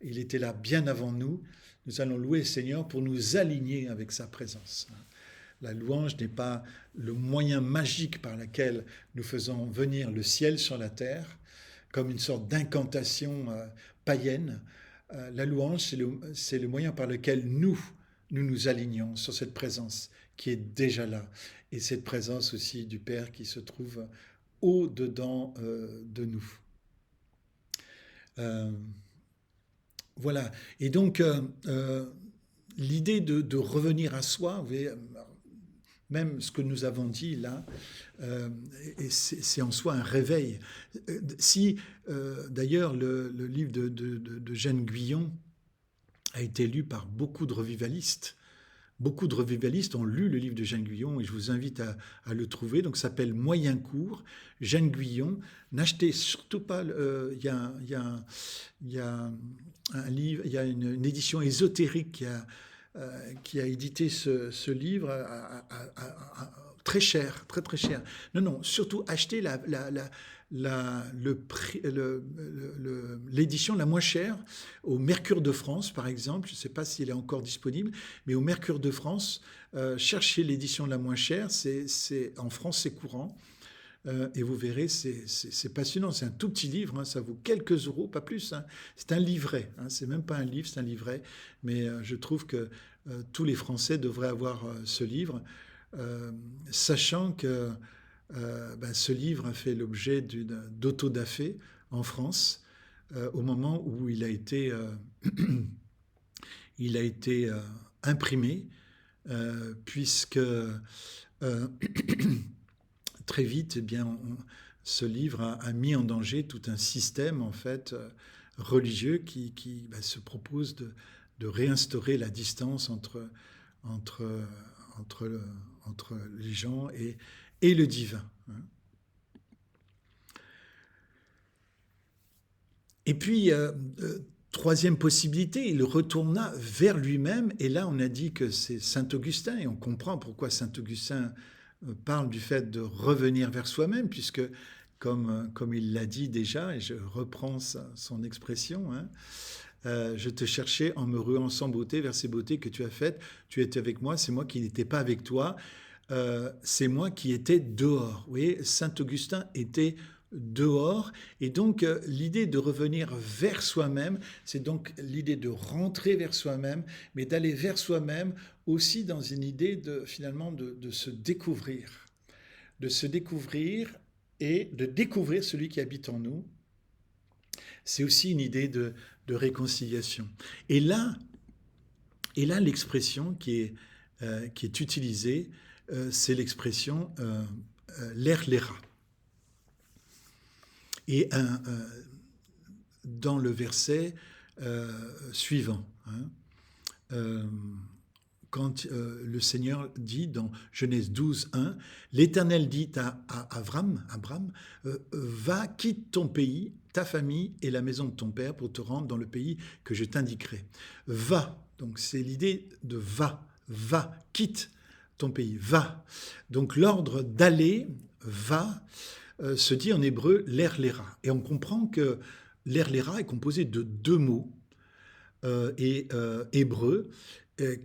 Il était là bien avant nous. Nous allons louer le Seigneur pour nous aligner avec sa présence. La louange n'est pas le moyen magique par lequel nous faisons venir le ciel sur la terre, comme une sorte d'incantation païenne. La louange, c'est le moyen par lequel nous alignons sur cette présence qui est déjà là. Et cette présence aussi du Père qui se trouve au-dedans de nous. Voilà. Et donc, l'idée de revenir à soi, vous voyez, même ce que nous avons dit là, c'est en soi un réveil. Si, d'ailleurs, le livre de Jeanne Guyon a été lu par beaucoup de revivalistes, ont lu le livre de Jeanne Guyon et je vous invite à le trouver. Donc, ça s'appelle Moyen cours, Jeanne Guyon. N'achetez surtout pas. Il y a un livre, il y a une édition ésotérique qui a édité ce livre très cher, très très cher. Non, surtout achetez l'édition la moins chère au Mercure de France, par exemple. Je ne sais pas s'il est encore disponible, mais au Mercure de France, cherchez l'édition la moins chère. En France, c'est courant. et vous verrez, c'est passionnant. C'est un tout petit livre, hein, ça vaut quelques euros, pas plus, hein. C'est un livret, hein, c'est même pas un livre, c'est un livret. Mais je trouve que tous les Français devraient avoir ce livre, euh, sachant que ce livre a fait l'objet d'autodafé en France au moment où il a été imprimé, puisque très vite, eh bien, ce livre a mis en danger tout un système en fait religieux qui se propose de réinstaurer la distance entre, entre, entre les gens et le divin, hein. Et puis, troisième possibilité, il retourna vers lui-même, et là on a dit que c'est Saint Augustin, et on comprend pourquoi Saint Augustin parle du fait de revenir vers soi-même, puisque comme il l'a dit déjà, et je reprends son expression, hein, je te cherchais en me ruant sans beauté vers ces beautés que tu as faites, tu étais avec moi, c'est moi qui n'étais pas avec toi, c'est moi qui étais dehors. Vous voyez, Saint Augustin était dehors, et donc l'idée de revenir vers soi-même, c'est donc l'idée de rentrer vers soi-même, mais d'aller vers soi-même aussi dans une idée finalement de de se découvrir et de découvrir celui qui habite en nous. C'est aussi une idée de réconciliation. Et là, l'expression qui est utilisée, c'est l'expression l'air l'era. Et dans le verset suivant, hein, quand le Seigneur dit dans Genèse 12, 1, l'Éternel dit à Abraham, va, quitte ton pays, ta famille et la maison de ton père pour te rendre dans le pays que je t'indiquerai. Va, donc c'est l'idée de va, quitte ton pays, va. Donc l'ordre d'aller, va, se dit en hébreu l'air l'era. Et on comprend que l'air l'era est composé de deux mots hébreux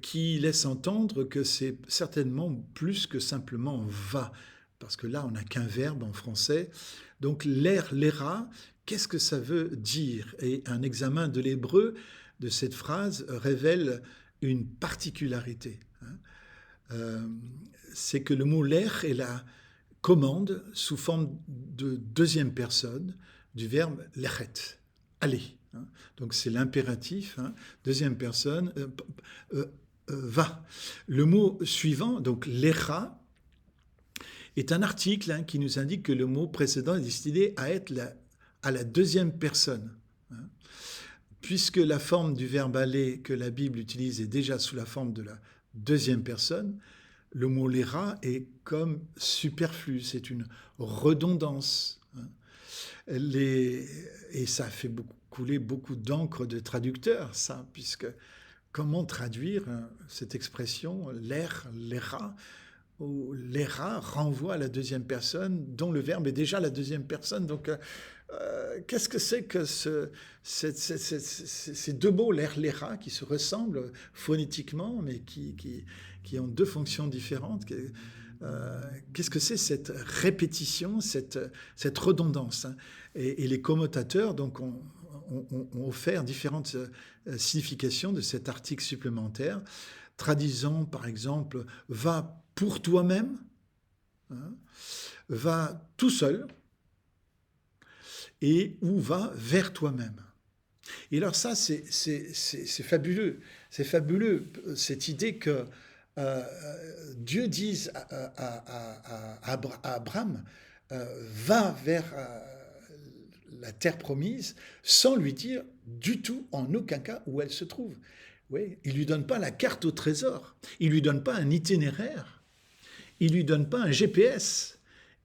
qui laissent entendre que c'est certainement plus que simplement va, parce que là on n'a qu'un verbe en français. Donc l'air l'era, qu'est-ce que ça veut dire? Et un examen de l'hébreu de cette phrase révèle une particularité, hein. C'est que le mot l'air est la commande sous forme de deuxième personne du verbe lechet, aller, hein. Donc c'est l'impératif, hein, deuxième personne, va. Le mot suivant, donc lecha, est un article, hein, qui nous indique que le mot précédent est destiné à être à la deuxième personne, hein. Puisque la forme du verbe aller que la Bible utilise est déjà sous la forme de la deuxième personne, le mot lera est comme superflu, c'est une redondance, hein. Et ça a fait couler beaucoup d'encre de traducteurs, ça, puisque comment traduire cette expression, l'air, l'era, où l'era renvoie à la deuxième personne, dont le verbe est déjà la deuxième personne. Donc, qu'est-ce que c'est que ces deux mots, l'air, l'era, qui se ressemblent phonétiquement, mais qui ont deux fonctions différentes? Qu'est-ce que c'est cette répétition, cette redondance, hein? Et les commentateurs donc, ont offert différentes significations de cet article supplémentaire, traduisant par exemple « va pour toi-même », hein, « va tout seul » et « ou va vers toi-même ». Et alors ça, c'est fabuleux. C'est fabuleux, cette idée que Dieu dise à Abraham, va vers la terre promise, sans lui dire du tout, en aucun cas, où elle se trouve. Oui, il ne lui donne pas la carte au trésor, il ne lui donne pas un itinéraire, il ne lui donne pas un GPS,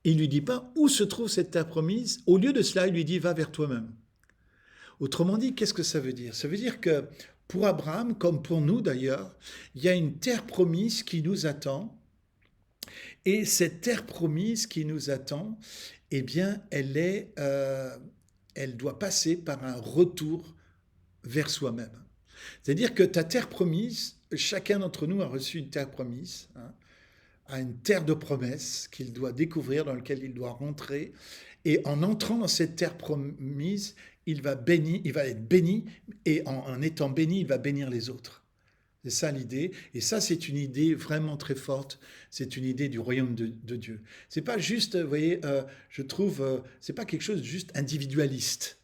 il ne lui dit pas où se trouve cette terre promise. Au lieu de cela, il lui dit va vers toi-même. Autrement dit, qu'est-ce que ça veut dire? Ça veut dire que pour Abraham, comme pour nous d'ailleurs, il y a une terre promise qui nous attend. Et cette terre promise qui nous attend, eh bien, elle doit passer par un retour vers soi-même. C'est-à-dire que ta terre promise, chacun d'entre nous a reçu une terre promise, hein. à une terre de promesse qu'il doit découvrir, dans laquelle il doit rentrer. Et en entrant dans cette terre promise, il va être béni, et en étant béni, il va bénir les autres. C'est ça l'idée. Et ça, c'est une idée vraiment très forte. C'est une idée du royaume de Dieu. C'est pas juste, vous voyez, je trouve, c'est pas quelque chose de juste individualiste.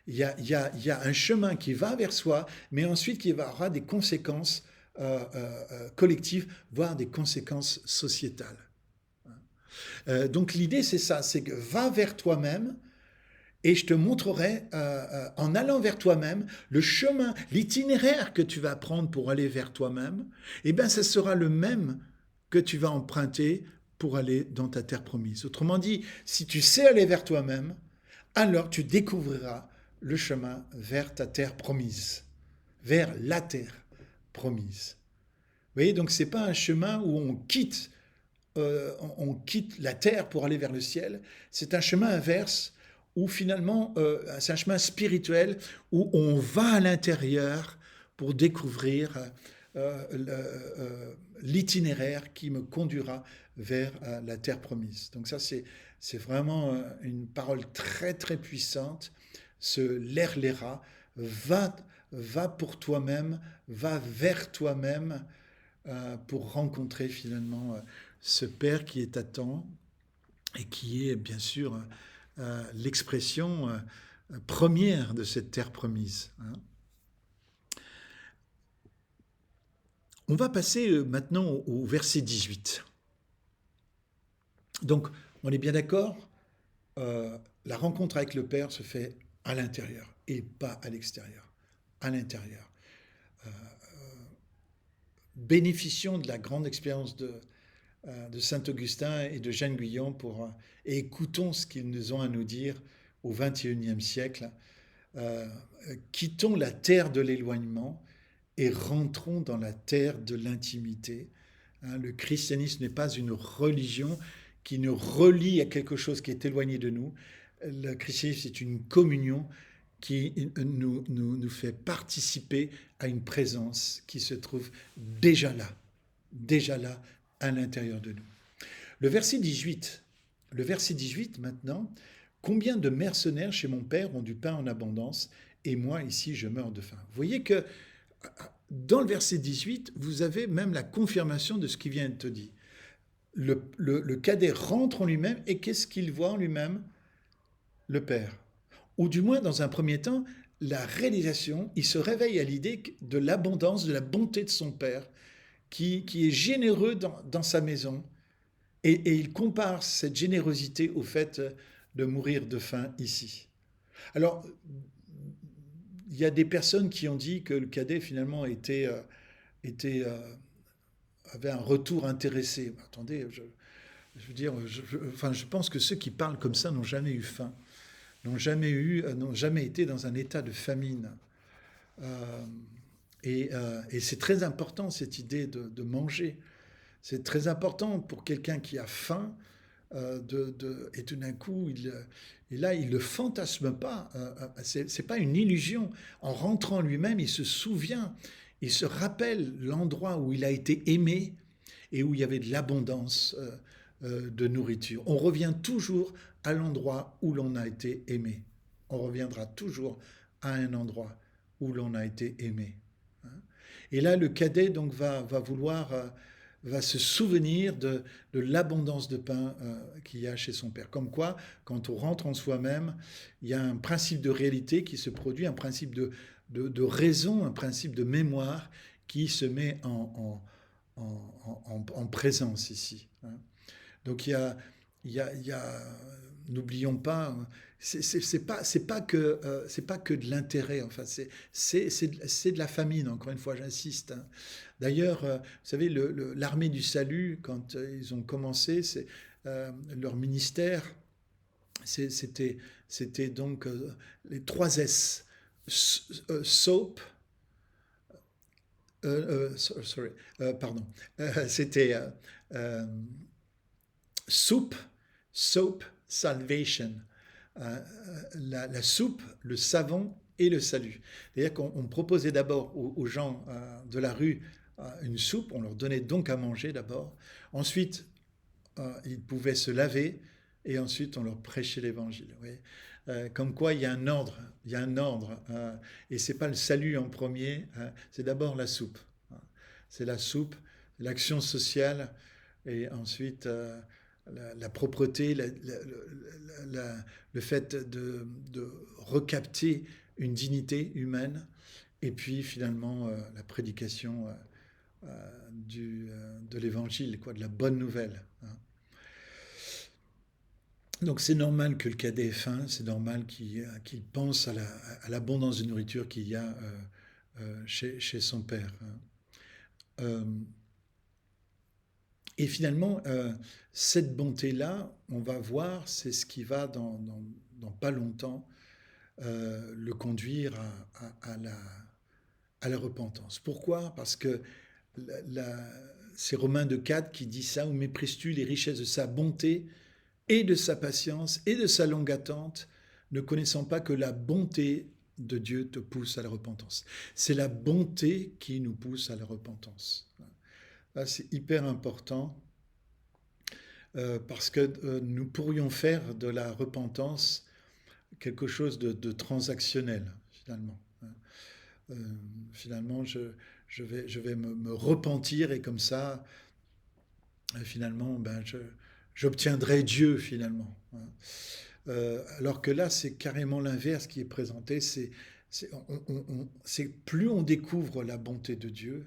Il y a un chemin qui va vers soi, mais ensuite qui aura des conséquences collectives, voire des conséquences sociétales. Donc l'idée, c'est ça, c'est que va vers toi-même, et je te montrerai, en allant vers toi-même, le chemin, l'itinéraire que tu vas prendre pour aller vers toi-même, eh bien, ce sera le même que tu vas emprunter pour aller dans ta terre promise. Autrement dit, si tu sais aller vers toi-même, alors tu découvriras le chemin vers ta terre promise, vers la terre promise. Vous voyez, donc ce n'est pas un chemin où on quitte la terre pour aller vers le ciel, c'est un chemin inverse où finalement, c'est un chemin spirituel où on va à l'intérieur pour découvrir l'itinéraire qui me conduira vers la terre promise. Donc ça, c'est vraiment une parole très très puissante. Ce l'erlera, va pour toi-même, va vers toi-même pour rencontrer finalement ce Père qui t'attend et qui est bien sûr l'expression première de cette terre promise. Hein. On va passer maintenant au verset 18. Donc, on est bien d'accord, la rencontre avec le Père se fait à l'intérieur et pas à l'extérieur. À l'intérieur. Bénéficions de la grande expérience de Saint-Augustin et de Jeanne Guyon et écoutons ce qu'ils nous ont à nous dire au XXIe siècle. Quittons la terre de l'éloignement et rentrons dans la terre de l'intimité. Le christianisme n'est pas une religion qui nous relie à quelque chose qui est éloigné de nous. Le christianisme, c'est une communion qui nous fait participer à une présence qui se trouve déjà là, à l'intérieur de nous. Le verset 18 maintenant, « Combien de mercenaires chez mon père ont du pain en abondance, et moi ici je meurs de faim ?» Vous voyez que dans le verset 18, vous avez même la confirmation de ce qui vient de te dire. Le cadet rentre en lui-même, et qu'est-ce qu'il voit en lui-même? Le Père. Ou du moins, dans un premier temps, la réalisation, il se réveille à l'idée de l'abondance, de la bonté de son Père, qui est généreux dans sa maison, et il compare cette générosité au fait de mourir de faim ici. Alors, il y a des personnes qui ont dit que le cadet finalement avait un retour intéressé. Attendez, je veux dire, je pense que ceux qui parlent comme ça n'ont jamais eu faim, n'ont jamais été dans un état de famine. Et c'est très important, cette idée de manger. C'est très important pour quelqu'un qui a faim, et tout d'un coup, il le fantasme pas. C'est pas une illusion. En rentrant lui-même, il se souvient, il se rappelle l'endroit où il a été aimé et où il y avait de l'abondance de nourriture. On revient toujours à l'endroit où l'on a été aimé. On reviendra toujours à un endroit où l'on a été aimé. Et là, le cadet donc va se souvenir de l'abondance de pain qu'il y a chez son père. Comme quoi, quand on rentre en soi-même, il y a un principe de réalité qui se produit, un principe de raison, un principe de mémoire qui se met en présence ici. Donc il y a n'oublions pas, c'est pas que de l'intérêt, enfin c'est de la famine, encore une fois j'insiste. D'ailleurs, vous savez, l'armée du salut, quand ils ont commencé, leur ministère, c'était donc les 3 S, soap, c'était soup, soap, salvation. La soupe, le savon et le salut. C'est-à-dire qu'on proposait d'abord aux gens de la rue une soupe, on leur donnait donc à manger d'abord. Ensuite, ils pouvaient se laver et ensuite on leur prêchait l'évangile. Oui. Comme quoi il y a un ordre, il y a un ordre. Et c'est pas le salut en premier, c'est d'abord la soupe. C'est la soupe, l'action sociale et ensuite la propreté, le fait de recapter une dignité humaine et puis finalement la prédication de l'évangile, quoi, de la bonne nouvelle. Hein. Donc c'est normal que le cadet ait faim, c'est normal qu'il pense à l'abondance de nourriture qu'il y a chez son père. Hein. Euh, et finalement, cette bonté-là, on va voir, c'est ce qui va dans pas longtemps le conduire à la repentance. Pourquoi? Parce que c'est Romains de 4 qui dit ça, où méprises-tu les richesses de sa bonté et de sa patience et de sa longue attente, ne connaissant pas que la bonté de Dieu te pousse à la repentance. C'est la bonté qui nous pousse à la repentance. Là, c'est hyper important parce que nous pourrions faire de la repentance quelque chose de transactionnel, finalement. Euh, finalement, je vais me repentir et comme ça, finalement, ben, j'obtiendrai Dieu, finalement. Hein. Alors que là, c'est carrément l'inverse qui est présenté. C'est plus on découvre la bonté de Dieu,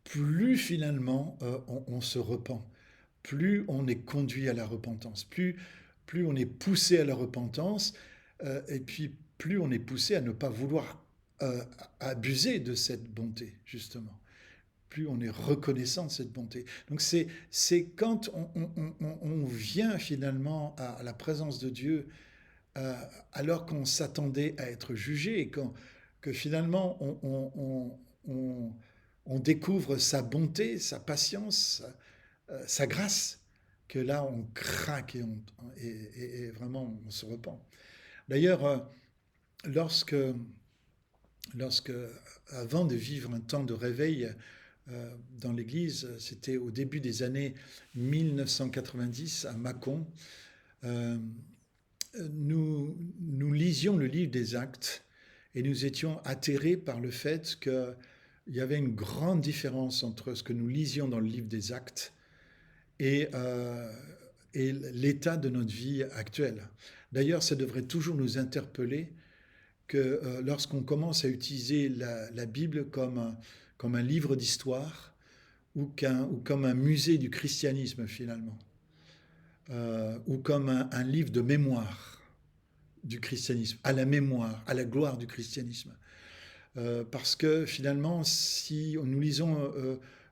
plus finalement on se repent, plus on est conduit à la repentance, plus on est poussé à la repentance, et puis plus on est poussé à ne pas vouloir abuser de cette bonté, justement. Plus on est reconnaissant de cette bonté. Donc c'est quand on vient finalement à la présence de Dieu alors qu'on s'attendait à être jugé et que finalement on découvre sa bonté, sa patience, sa grâce, que là on craque et vraiment on se repent. D'ailleurs, lorsque, lorsque, avant de vivre un temps de réveil dans l'Église, c'était au début des années 1990 à Mâcon, euh, nous lisions le livre des Actes et nous étions atterrés par le fait qu'il y avait une grande différence entre ce que nous lisions dans le livre des Actes et, euh, et l'état de notre vie actuelle. D'ailleurs, ça devrait toujours nous interpeller que lorsqu'on commence à utiliser la Bible comme un livre d'histoire ou comme un musée du christianisme finalement, ou comme un livre de mémoire du christianisme, à la mémoire, à la gloire du christianisme. Parce que finalement, si nous lisons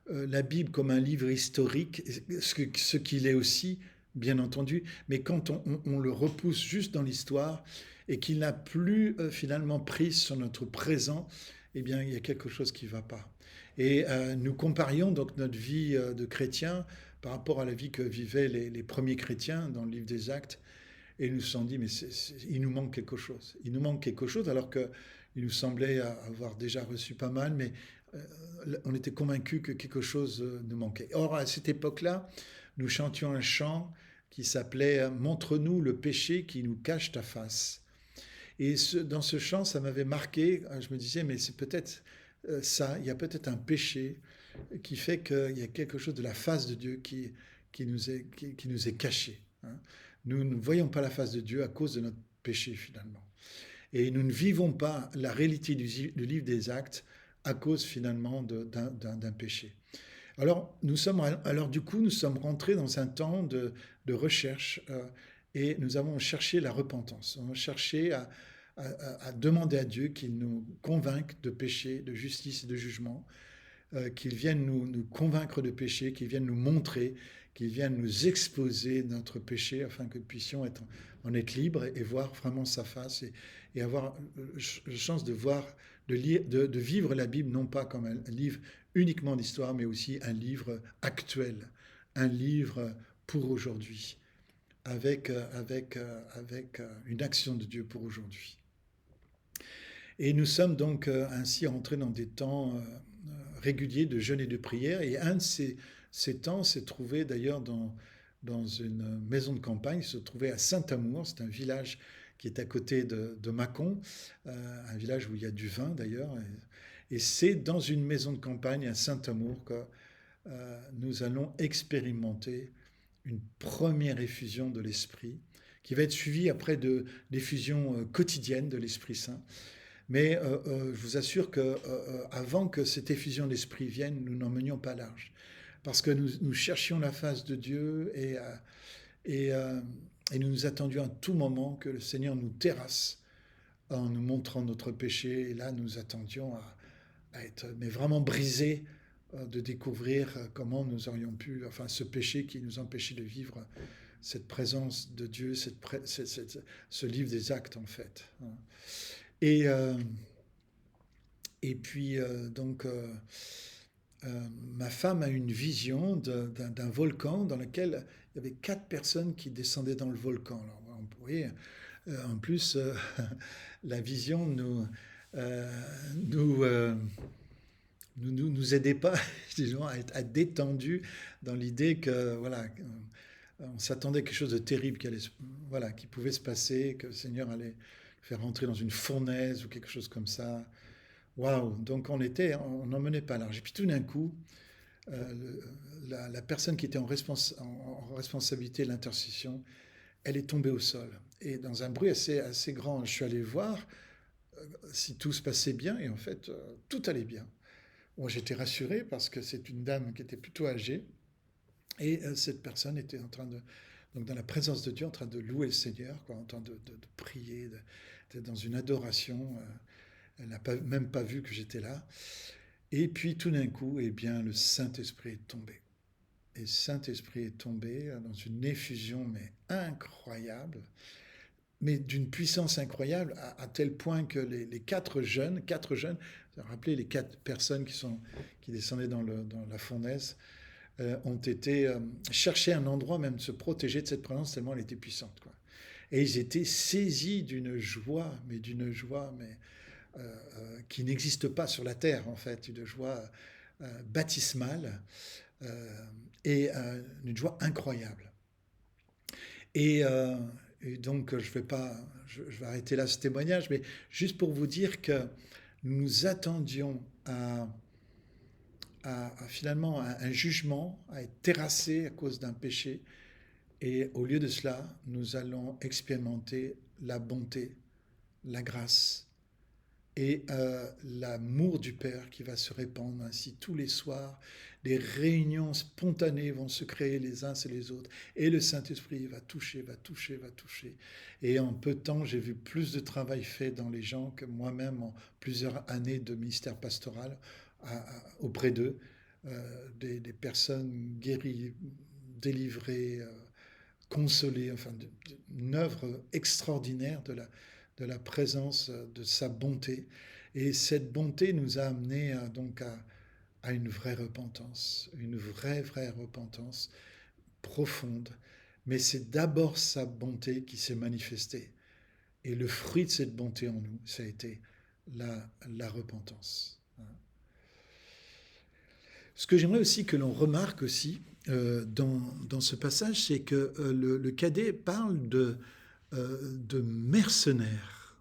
la Bible comme un livre historique, ce qu'il est aussi, bien entendu, mais quand on le repousse juste dans l'histoire et qu'il n'a plus finalement prise sur notre présent, eh bien, il y a quelque chose qui ne va pas. Et nous comparions donc notre vie de chrétien par rapport à la vie que vivaient les premiers chrétiens dans le livre des Actes. Et ils nous se sont dit, mais il nous manque quelque chose. Il nous manque quelque chose alors qu'il nous semblait avoir déjà reçu pas mal, mais on était convaincus que quelque chose nous manquait. Or, à cette époque-là, nous chantions un chant qui s'appelait « Montre-nous le péché qui nous cache ta face ». Et dans ce chant, ça m'avait marqué. Je me disais, mais c'est peut-être ça, il y a peut-être un péché qui fait qu'il y a quelque chose de la face de Dieu qui nous est caché. Hein. Nous ne voyons pas la face de Dieu à cause de notre péché finalement. Et nous ne vivons pas la réalité du livre des Actes à cause finalement d'un péché. Alors, du coup, nous sommes rentrés dans un temps de recherche et nous avons cherché la repentance. On a cherché à demander à Dieu qu'il nous convainque de péché, de justice et de jugement, qu'il vienne nous convaincre de péché, qu'il vienne nous montrer, qu'il vienne nous exposer notre péché afin que nous puissions en être libres et voir vraiment sa face et avoir la chance de voir, de vivre la Bible non pas comme un livre uniquement d'histoire, mais aussi un livre actuel, un livre pour aujourd'hui, avec une action de Dieu pour aujourd'hui. Et nous sommes donc ainsi entrés dans des temps régulier de jeûne et de prière. Et un de ces temps s'est trouvé d'ailleurs dans une maison de campagne, il se trouvait à Saint-Amour, c'est un village qui est à côté de Mâcon, un village où il y a du vin d'ailleurs. Et c'est dans une maison de campagne à Saint-Amour que nous allons expérimenter une première effusion de l'Esprit, qui va être suivie après d'effusions quotidiennes de l'Esprit Saint. Mais je vous assure que avant que cette effusion d'Esprit vienne, nous n'en menions pas large. Parce que nous cherchions la face de Dieu et nous nous attendions à tout moment que le Seigneur nous terrasse en nous montrant notre péché. Et là, nous attendions à être mais vraiment brisés de découvrir comment nous aurions pu, enfin ce péché qui nous empêchait de vivre cette présence de Dieu, ce livre des actes en fait. Et, et puis donc ma femme a une vision d'un volcan dans lequel il y avait 4 personnes qui descendaient dans le volcan. Alors, vous voyez, en plus, la vision nous aidait pas, disons, à être détendus dans l'idée que, voilà, on s'attendait à quelque chose de terrible qui pouvait se passer, que le Seigneur allait faire rentrer dans une fournaise ou quelque chose comme ça. Waouh! Donc on n'en menait pas large. Et puis tout d'un coup, la personne qui était en responsabilité de l'intercession, elle est tombée au sol. Et dans un bruit assez grand, je suis allé voir si tout se passait bien, et en fait, tout allait bien. Bon, j'étais rassuré parce que c'est une dame qui était plutôt âgée, et cette personne était en train donc dans la présence de Dieu, en train de louer le Seigneur, quoi, en train de prier, d'être dans une adoration. Elle n'a même pas vu que j'étais là. Et puis tout d'un coup, eh bien, le Saint-Esprit est tombé. Et le Saint-Esprit est tombé dans une effusion mais incroyable, mais d'une puissance incroyable, à tel point que les 4 jeunes, vous vous rappelez les 4 personnes qui descendaient dans la fournaise, ont été chercher un endroit même de se protéger de cette présence tellement elle était puissante, quoi. Et ils étaient saisis d'une joie, mais qui n'existe pas sur la terre, en fait, une joie baptismale et une joie incroyable. Et donc, je vais arrêter là ce témoignage, mais juste pour vous dire que nous nous attendions finalement à un jugement, à être terrassés à cause d'un péché, et au lieu de cela, nous allons expérimenter la bonté, la grâce, et l'amour du Père qui va se répandre ainsi tous les soirs. Des réunions spontanées vont se créer les uns et les autres. Et le Saint-Esprit va toucher. Et en peu de temps, j'ai vu plus de travail fait dans les gens que moi-même en plusieurs années de ministère pastoral auprès d'eux. Des personnes guéries, délivrées, consolées. Enfin, une œuvre extraordinaire de la présence de sa bonté. Et cette bonté nous a amenés donc à une vraie repentance, une vraie repentance profonde. Mais c'est d'abord sa bonté qui s'est manifestée. Et le fruit de cette bonté en nous, ça a été la repentance. Ce que j'aimerais aussi que l'on remarque aussi dans ce passage, c'est que le cadet parle de mercenaires.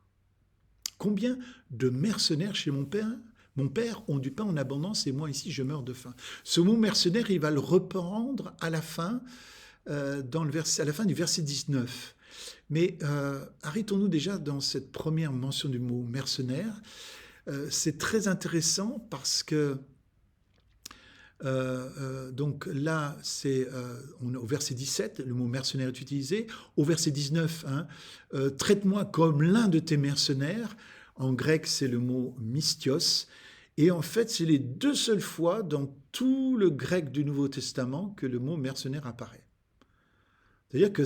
Combien de mercenaires chez mon père ont du pain en abondance et moi ici je meurs de faim. Ce mot mercenaire, il va le reprendre à la fin, à la fin du verset 19. Mais arrêtons-nous déjà dans cette première mention du mot mercenaire. C'est très intéressant parce que donc là, c'est au verset 17, le mot mercenaire est utilisé. Au verset 19, traite-moi comme l'un de tes mercenaires. En grec, c'est le mot mystios. Et en fait, c'est les 2 seules fois dans tout le grec du Nouveau Testament que le mot mercenaire apparaît. C'est-à-dire que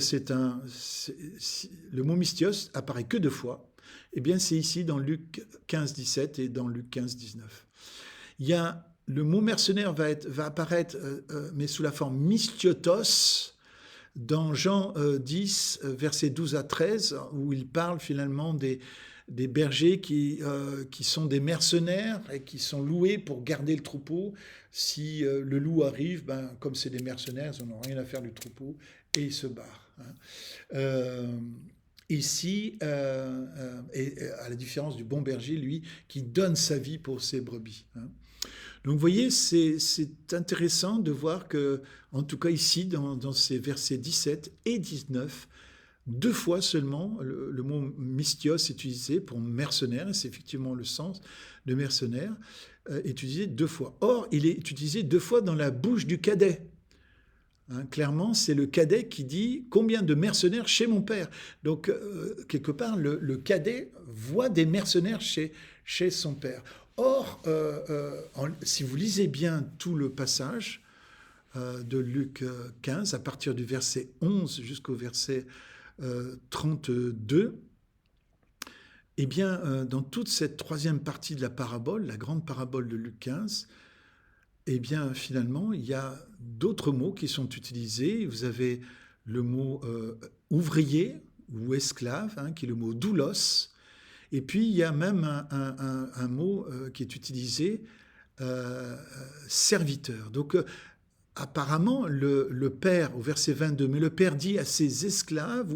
le mot mystios apparaît que 2 fois. Eh bien, c'est ici dans Luc 15, 17 et dans Luc 15, 19. Le mot mercenaire va apparaître, mais sous la forme mystiotos, dans Jean 10, versets 12 à 13, où il parle finalement des des bergers qui sont des mercenaires et qui sont loués pour garder le troupeau. Si le loup arrive, ben, comme c'est des mercenaires, ils n'ont rien à faire du troupeau et ils se barrent. Hein. Euh, Ici, et à la différence du bon berger, lui, qui donne sa vie pour ses brebis. Hein. Donc vous voyez, c'est intéressant de voir que, en tout cas ici, dans ces versets 17 et 19, deux fois seulement, le mot mystios est utilisé pour mercenaire, et c'est effectivement le sens de mercenaire, est utilisé deux fois. Or, il est utilisé deux fois dans la bouche du cadet. Hein, clairement, c'est le cadet qui dit combien de mercenaires chez mon père. Donc, quelque part, le cadet voit des mercenaires chez son père. Or, si vous lisez bien tout le passage de Luc 15, à partir du verset 11 jusqu'au verset 32, eh bien, dans toute cette troisième partie de la parabole, la grande parabole de Luc 15, eh bien, finalement, il y a d'autres mots qui sont utilisés. Vous avez le mot ouvrier ou esclave, hein, qui est le mot doulos. Et puis, il y a même un mot qui est utilisé, serviteur. Donc, apparemment, le père, au verset 22, mais le père dit à ses esclaves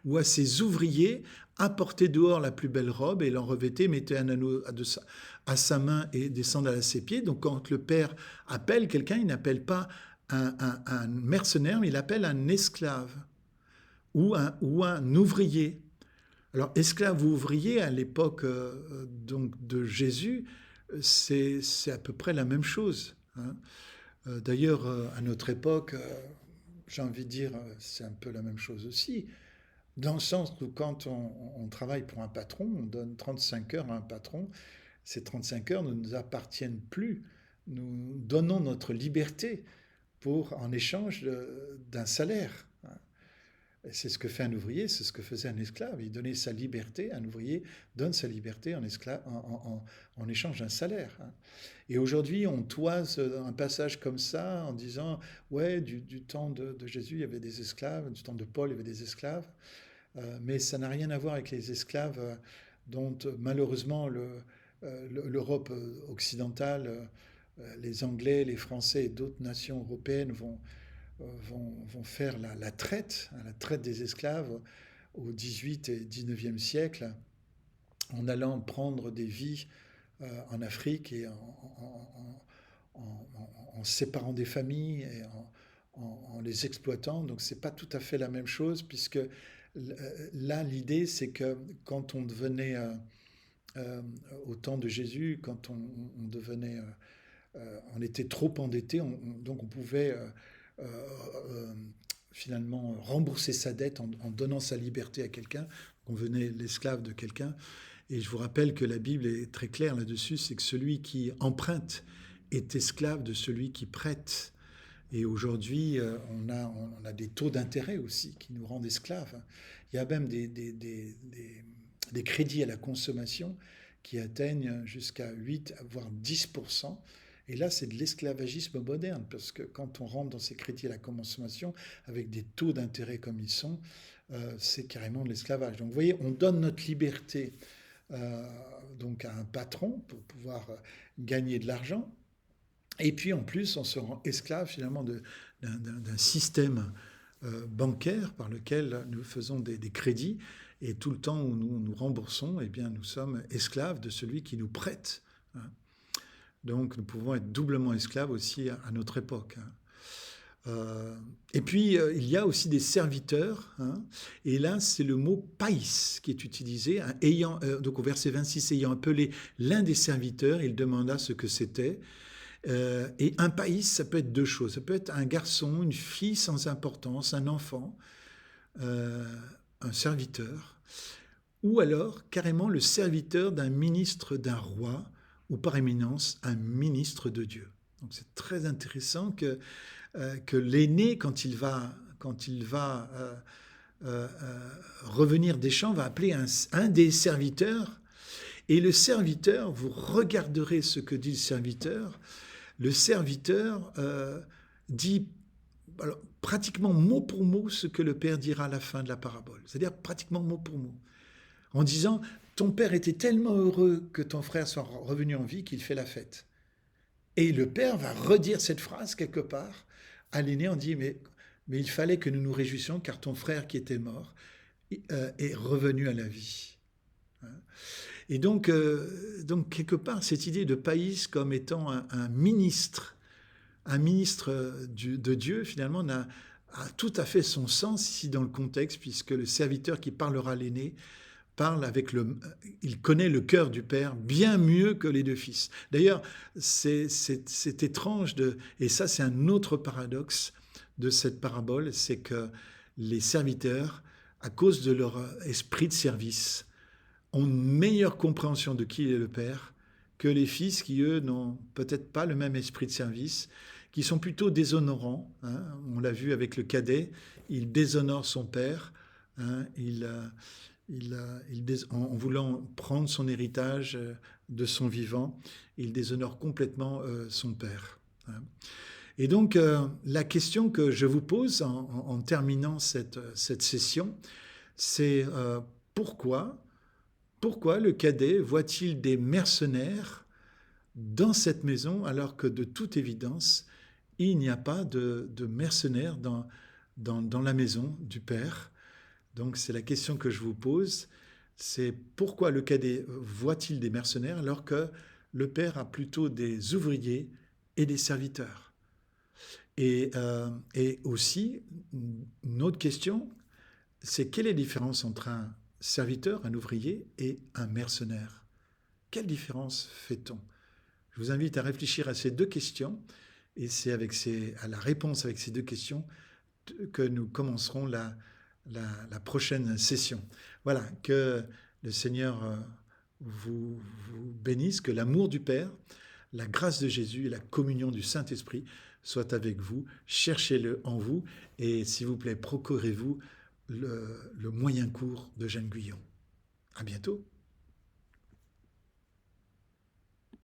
ou à ses ouvriers, apportez dehors la plus belle robe et l'en revêtez, mettez un anneau à sa main et des sandales à ses pieds. Donc quand le père appelle quelqu'un, il n'appelle pas un mercenaire, mais il appelle un esclave ou un ouvrier. Alors esclave ou ouvrier, à l'époque donc de Jésus, c'est à peu près la même chose. Hein. D'ailleurs, à notre époque, j'ai envie de dire, c'est un peu la même chose aussi. Dans le sens où quand on travaille pour un patron, on donne 35 heures à un patron, ces 35 heures ne nous appartiennent plus. Nous donnons notre liberté en échange d'un salaire. C'est ce que fait un ouvrier, c'est ce que faisait un esclave. Il donnait sa liberté, un ouvrier donne sa liberté en échange d'un salaire. Et aujourd'hui, on toise un passage comme ça en disant, ouais, du temps de Jésus, il y avait des esclaves, du temps de Paul, il y avait des esclaves. Mais ça n'a rien à voir avec les esclaves dont malheureusement l'Europe occidentale, les Anglais, les Français et d'autres nations européennes vont faire la traite, hein, la traite des esclaves au XVIIIe et XIXe siècle, en allant prendre des vies en Afrique et en séparant des familles et en les exploitant. Donc c'est pas tout à fait la même chose, puisque là l'idée c'est que quand on devenait au temps de Jésus, quand on devenait on était trop endetté, donc on pouvait finalement rembourser sa dette en donnant sa liberté à quelqu'un. On venait l'esclave de quelqu'un. Et je vous rappelle que la Bible est très claire là-dessus, c'est que celui qui emprunte est esclave de celui qui prête. Et aujourd'hui, on a des taux d'intérêt aussi qui nous rendent esclaves. Il y a même des crédits à la consommation qui atteignent jusqu'à 8 voire 10%. Et là, c'est de l'esclavagisme moderne, parce que quand on rentre dans ces crédits à la consommation avec des taux d'intérêt comme ils sont, c'est carrément de l'esclavage. Donc vous voyez, on donne notre liberté donc à un patron pour pouvoir gagner de l'argent. Et puis en plus, on se rend esclave finalement d'un système bancaire par lequel nous faisons des crédits. Et tout le temps où nous remboursons, eh bien, nous sommes esclaves de celui qui nous prête. Hein. Donc nous pouvons être doublement esclaves aussi à notre époque. Hein. Et puis il y a aussi des serviteurs. Hein, et là, c'est le mot païs qui est utilisé. Hein, donc au verset 26, ayant appelé l'un des serviteurs, il demanda ce que c'était. Et un païs, ça peut être deux choses. Ça peut être un garçon, une fille sans importance, un enfant, un serviteur, ou alors carrément le serviteur d'un ministre d'un roi, ou par éminence un ministre de Dieu. Donc c'est très intéressant que l'aîné, quand il va revenir des champs, va appeler un des serviteurs. Et le serviteur, vous regarderez ce que dit le serviteur. Le serviteur dit alors, pratiquement mot pour mot ce que le Père dira à la fin de la parabole. C'est-à-dire pratiquement mot pour mot. en disant, ton père était tellement heureux que ton frère soit revenu en vie qu'il fait la fête. Et le père va redire cette phrase quelque part à l'aîné, on dit, mais il fallait que nous nous réjouissions car ton frère qui était mort est revenu à la vie. Et donc quelque part, cette idée de Païs comme étant un ministre de Dieu, finalement, a tout à fait son sens ici dans le contexte, puisque le serviteur qui parlera à l'aîné il connaît le cœur du père bien mieux que les deux fils. D'ailleurs, c'est étrange, et ça c'est un autre paradoxe de cette parabole, c'est que les serviteurs, à cause de leur esprit de service, ont une meilleure compréhension de qui est le père que les fils qui, eux, n'ont peut-être pas le même esprit de service, qui sont plutôt déshonorants. Hein. On l'a vu avec le cadet, il déshonore son père, hein. En voulant prendre son héritage de son vivant, il déshonore complètement son père. Hein. Et donc, la question que je vous pose en terminant cette session, c'est pourquoi le cadet voit-il des mercenaires dans cette maison alors que de toute évidence, il n'y a pas de mercenaires dans la maison du père? Donc c'est la question que je vous pose, c'est pourquoi le cadet voit-il des mercenaires alors que le père a plutôt des ouvriers et des serviteurs? Et aussi, une autre question, c'est quelle est la différence entre un serviteur, un ouvrier et un mercenaire? Quelle différence fait-on? Je vous invite à réfléchir à ces deux questions et c'est à la réponse avec ces deux questions que nous commencerons la prochaine session. Voilà, que le Seigneur vous bénisse, que l'amour du Père, la grâce de Jésus et la communion du Saint-Esprit soient avec vous. Cherchez-le en vous et s'il vous plaît, procurez-vous le moyen cours de Jeanne Guyon. À bientôt.